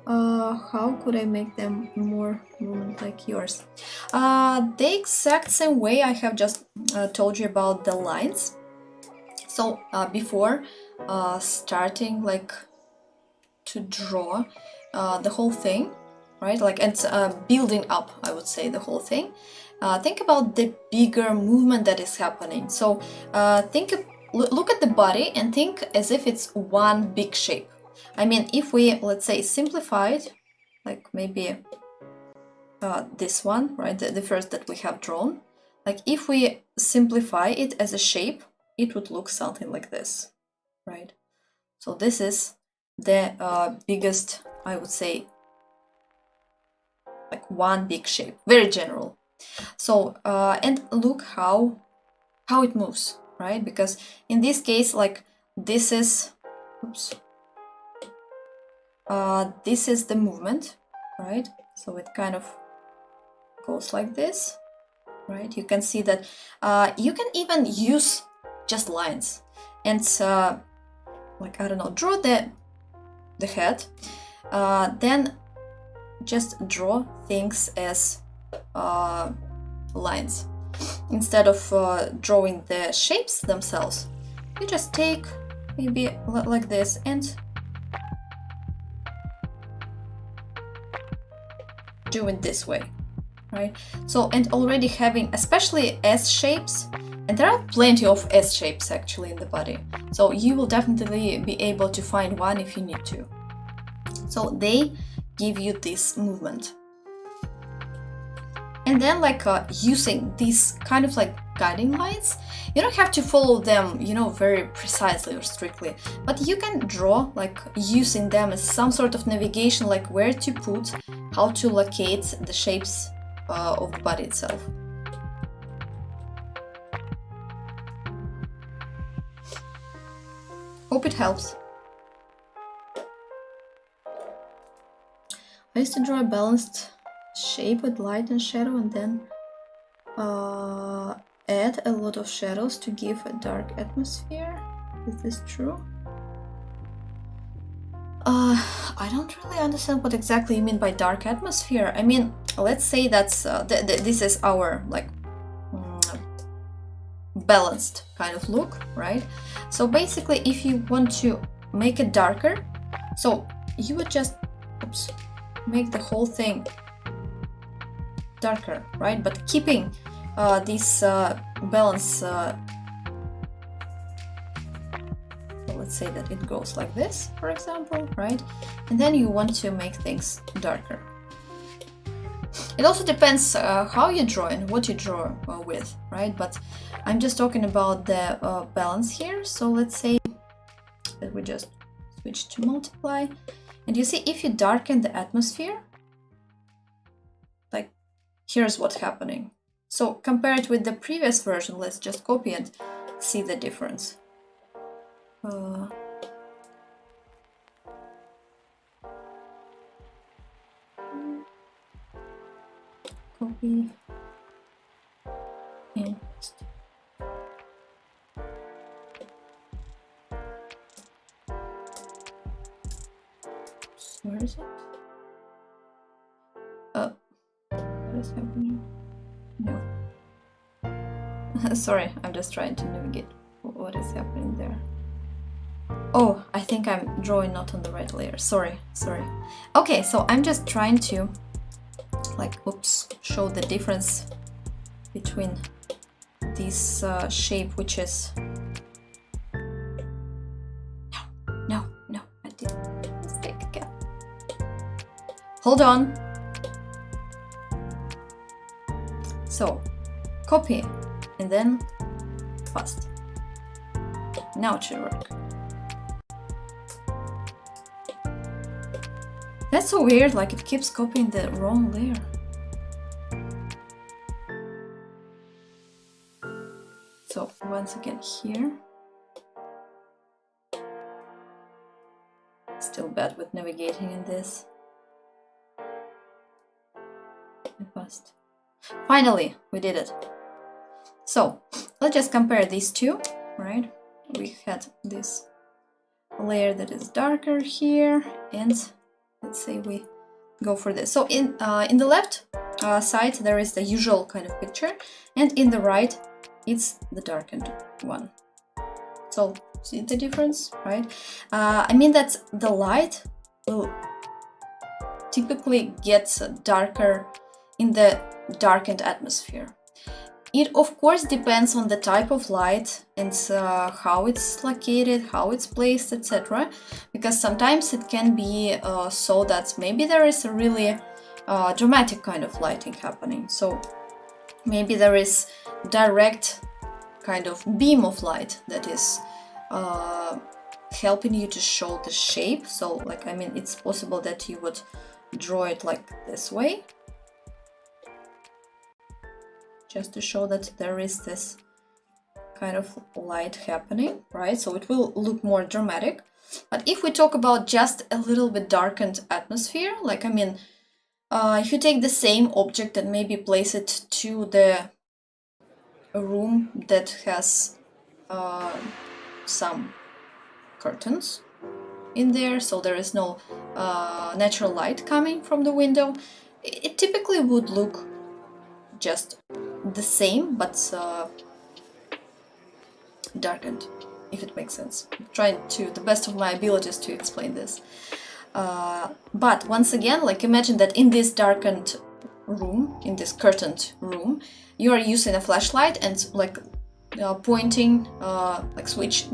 [SPEAKER 1] How could I make them more movement like yours? The exact same way I have just told you about the lines. So before starting like to draw the whole thing, right? Like, and building up, I would say, the whole thing. Think about the bigger movement that is happening. So look at the body and think as if it's one big shape. I mean, if we, let's say, simplify it, like maybe this one, right, the first that we have drawn, like if we simplify it as a shape, it would look something like this, right? So this is the biggest, I would say, like one big shape, very general. So and look how it moves, right? Because in this case, like this is, oops, this is the movement, right? So it kind of goes like this, right? You can see that you can even use just lines and like, I don't know, draw the head, then just draw things as lines. Instead of drawing the shapes themselves, you just take maybe like this and do it this way, right? So, and already having especially S shapes, and there are plenty of S shapes actually in the body, so you will definitely be able to find one if you need to. So they give you this movement. And then like using these kind of like guiding lines, you don't have to follow them, you know, very precisely or strictly, but you can draw like using them as some sort of navigation, like where to put, how to locate the shapes of the body itself. Hope it helps. I used to draw a balanced shape with light and shadow, and then add a lot of shadows to give a dark atmosphere. Is this true? I don't really understand what exactly you mean by dark atmosphere. I mean, let's say that's this is our like balanced kind of look, right? So basically, if you want to make it darker, so you would just make the whole thing darker, right? But keeping this balance. Let's say that it goes like this, for example, right? And then you want to make things darker. It also depends how you draw and what you draw with, right? But I'm just talking about the balance here. So let's say that we just switch to multiply. And you see, if you darken the atmosphere, like here's what's happening. So compare it with the previous version. Let's just copy and see the difference. Copy and paste. Where is it? Oh, what is happening? No. Sorry, I'm just trying to navigate what is happening there. Oh, I think I'm drawing not on the right layer. Sorry. Okay, so I'm just trying to like, show the difference between this shape, which is no, I did a mistake again. Hold on. So copy and then paste. Now it should work. That's so weird, like it keeps copying the wrong layer. So once again here. Still bad with navigating in this. Paste. Finally, we did it. So let's just compare these two, right? We had this layer that is darker here, and let's say we go for this. So in the left side there is the usual kind of picture, and in the right it's the darkened one. So see the difference, right? I mean that the light will typically get darker in the darkened atmosphere. It of course depends on the type of light and how it's located, how it's placed, etc. Because sometimes it can be so that maybe there is a really dramatic kind of lighting happening. So maybe there is direct kind of beam of light that is helping you to show the shape. So like, I mean, it's possible that you would draw it like this way, just to show that there is this kind of light happening, right? So it will look more dramatic. But if we talk about just a little bit darkened atmosphere, like, I mean, if you take the same object and maybe place it to the room that has some curtains in there, so there is no natural light coming from the window, it typically would look just the same, but darkened, if it makes sense. I'm trying to the best of my abilities to explain this. But once again, like, imagine that in this darkened room, in this curtained room, you are using a flashlight and like pointing, like switch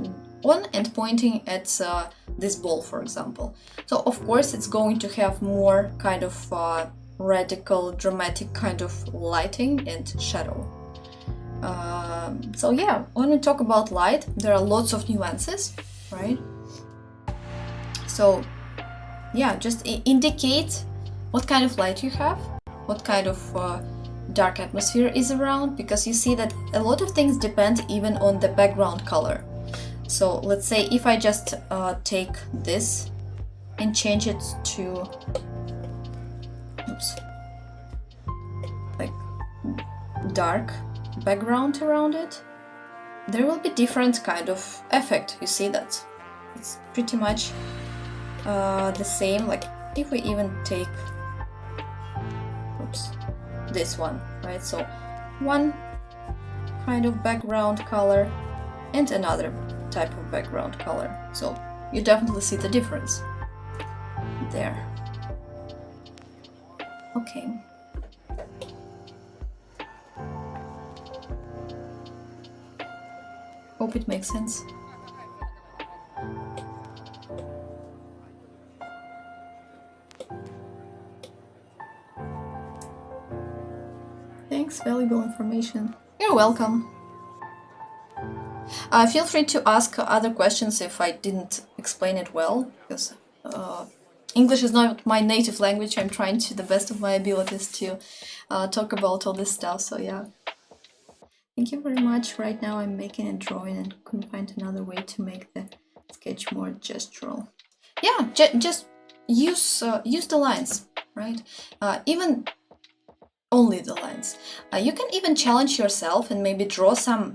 [SPEAKER 1] on and pointing at this ball, for example. So of course it's going to have more kind of radical, dramatic kind of lighting and shadow. So yeah, when we talk about light, there are lots of nuances, right? So yeah, just indicate what kind of light you have, what kind of dark atmosphere is around, because you see that a lot of things depend even on the background color. So let's say if I just take this and change it to, oops, like dark background around it, there will be different kind of effect. You see that it's pretty much the same. Like if we even take, oops, this one, right? So one kind of background color and another type of background color. So you definitely see the difference there. Okay. Hope it makes sense. Thanks, valuable information. You're welcome. Feel free to ask other questions if I didn't explain it well, because English is not my native language. I'm trying to the best of my abilities to talk about all this stuff, so yeah. Thank you very much. Right now I'm making a drawing and couldn't find another way to make the sketch more gestural. Yeah, just use the lines, right? Even only the lines. You can even challenge yourself and maybe draw some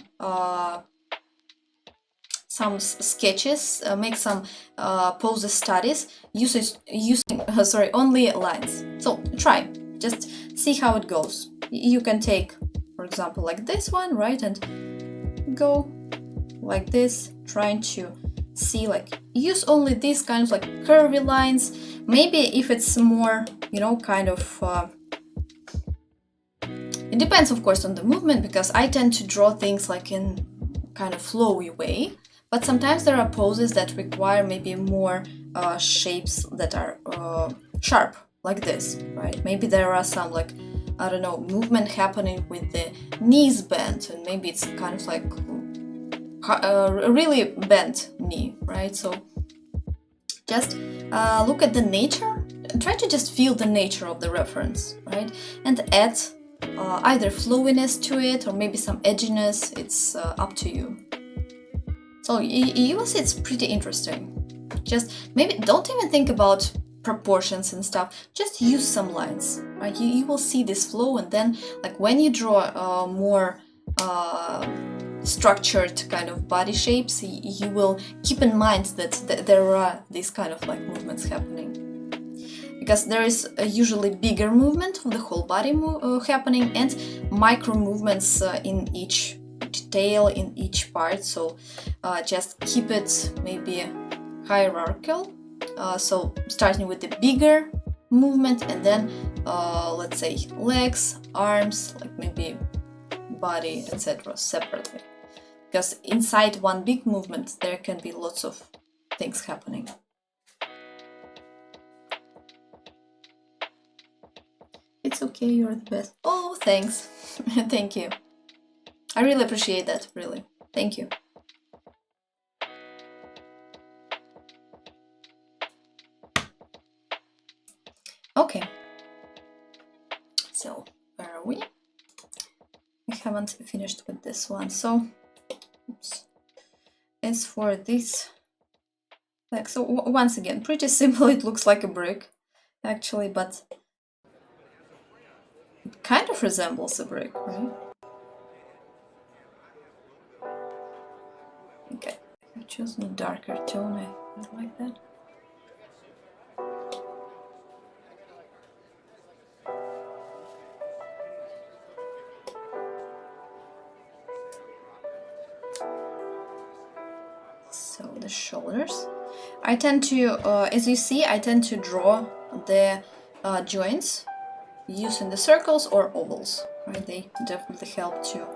[SPEAKER 1] sketches, make some pose studies using only lines. So try, just see how it goes. You can take, for example, like this one, right, and go like this, trying to see, like, use only these kind of like curvy lines. Maybe if it's more, you know, kind of it depends, of course, on the movement, because I tend to draw things like in kind of flowy way, but sometimes there are poses that require maybe more shapes that are sharp, like this, right? Maybe there are some, like, I don't know, movement happening with the knees bent, and maybe it's kind of like a really bent knee, right? So just look at the nature, try to just feel the nature of the reference, right? And add either flowiness to it or maybe some edginess. It's up to you. So you will see it's pretty interesting. Just maybe don't even think about proportions and stuff, just use some lines, right? You will see this flow, and then, like, when you draw more structured kind of body shapes, you will keep in mind that there are these kind of like movements happening, because there is usually bigger movement of the whole body happening and micro movements in each detail, in each part. So just keep it maybe hierarchical. So starting with the bigger movement, and then let's say legs, arms, like maybe body, etc. separately. Because inside one big movement there can be lots of things happening. It's okay, you're the best. Oh, thanks. Thank you. I really appreciate that, really. Thank you. Okay. So, where are we? I haven't finished with this one. So, oops. As for this Like, so once again, pretty simple. It looks like a brick, actually, but it kind of resembles a brick, right? Okay, I've chosen a darker tone. I like that. So the shoulders. I tend to, as you see, I tend to draw the joints using the circles or ovals. Right? They definitely help to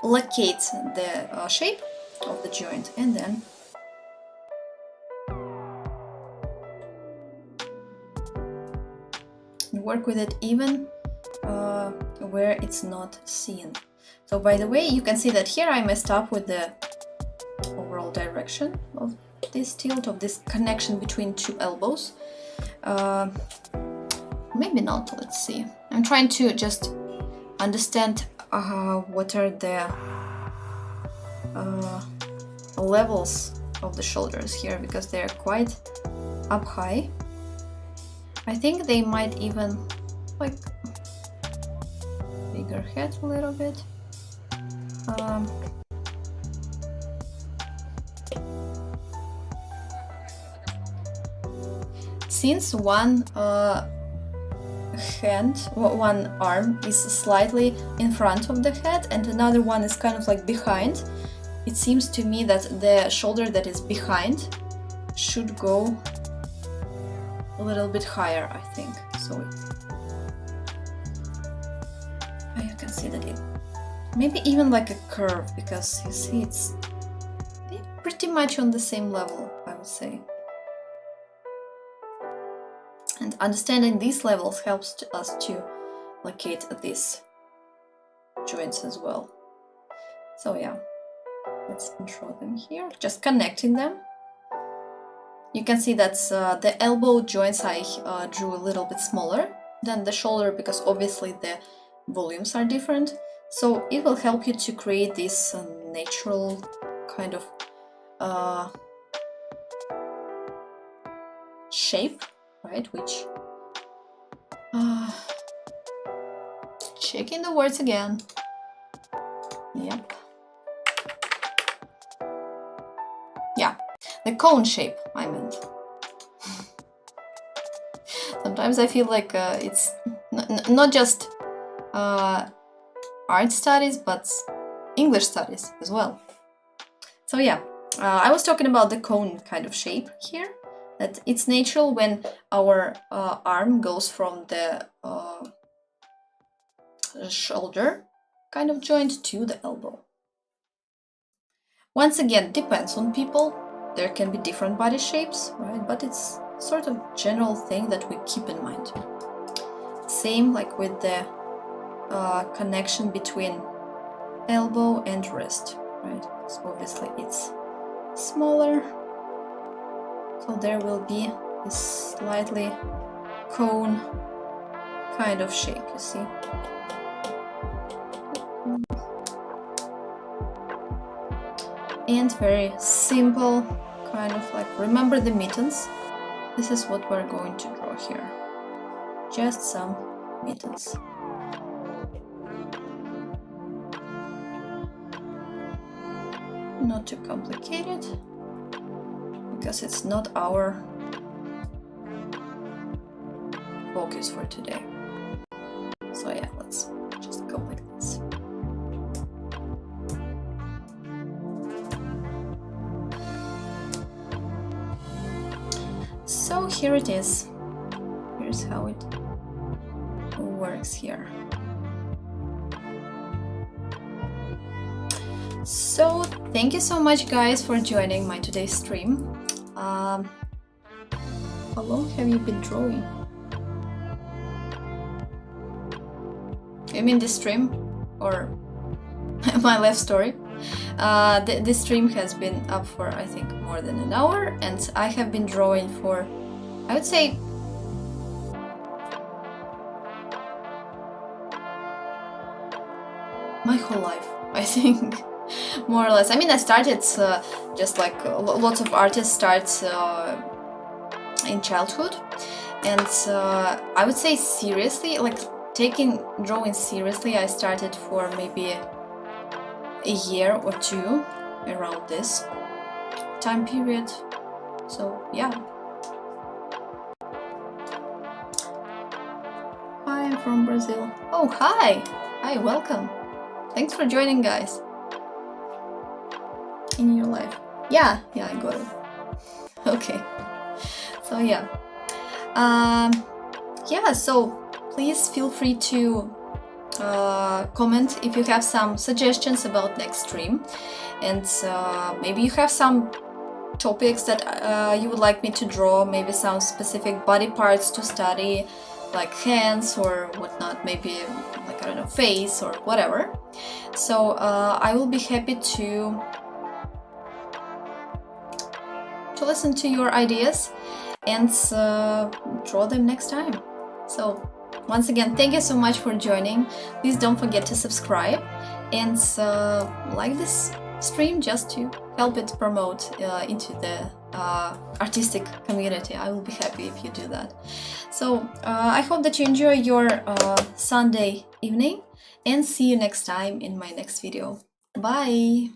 [SPEAKER 1] locate the shape of the joint, and then work with it even where it's not seen. So by the way, you can see that here I messed up with the overall direction of this tilt, of this connection between two elbows. Maybe not, let's see. I'm trying to just understand what are the levels of the shoulders here, because they're quite up high. I think they might even like bigger head a little bit. Since one one arm is slightly in front of the head and another one is kind of like behind, it seems to me that the shoulder that is behind should go a little bit higher, I think. So you can see that it maybe even like a curve, because you see it's pretty much on the same level, I would say. And understanding these levels helps us to locate these joints as well. So yeah, let's draw them here, just connecting them. You can see that the elbow joints I drew a little bit smaller than the shoulder, because obviously the volumes are different. So it will help you to create this natural kind of shape, right? Which, checking the words again. Yep. Yeah, the cone shape, I meant. Sometimes I feel like it's not just art studies, but English studies as well. So yeah, I was talking about the cone kind of shape here, that it's natural when our arm goes from the shoulder kind of joint to the elbow. Once again, depends on people. There can be different body shapes, right? But it's sort of general thing that we keep in mind. Same like with the connection between elbow and wrist, right? So obviously it's smaller, so there will be this slightly cone kind of shape, you see. And very simple, kind of like, remember the mittens? This is what we're going to draw here. Just some mittens. Not too complicated, because it's not our focus for today. So yeah, let's just go like this. So here it is. Here's how it works here. So thank you so much, guys, for joining my today's stream. How long have you been drawing? You mean this stream or my life story? This stream has been up for, I think, more than an hour, and I have been drawing for, I would say, my whole life, I think. more or less. I mean, I started just like lots of artists start in childhood, and I would say seriously, like taking drawing seriously, I started for maybe a year or two, around this time period. So yeah. Hi, I'm from Brazil. Oh, hi! Hi, welcome. Thanks for joining, guys. In your life. Yeah, I got it. Okay. So yeah. Yeah, so please feel free to comment if you have some suggestions about next stream, and maybe you have some topics that you would like me to draw, maybe some specific body parts to study, like hands or whatnot, maybe like, I don't know, face or whatever. So I will be happy to listen to your ideas and draw them next time. So once again, thank you so much for joining. Please don't forget to subscribe and like this stream just to help it promote into the artistic community. I will be happy if you do that. So I hope that you enjoy your Sunday evening, and see you next time in my next video. Bye!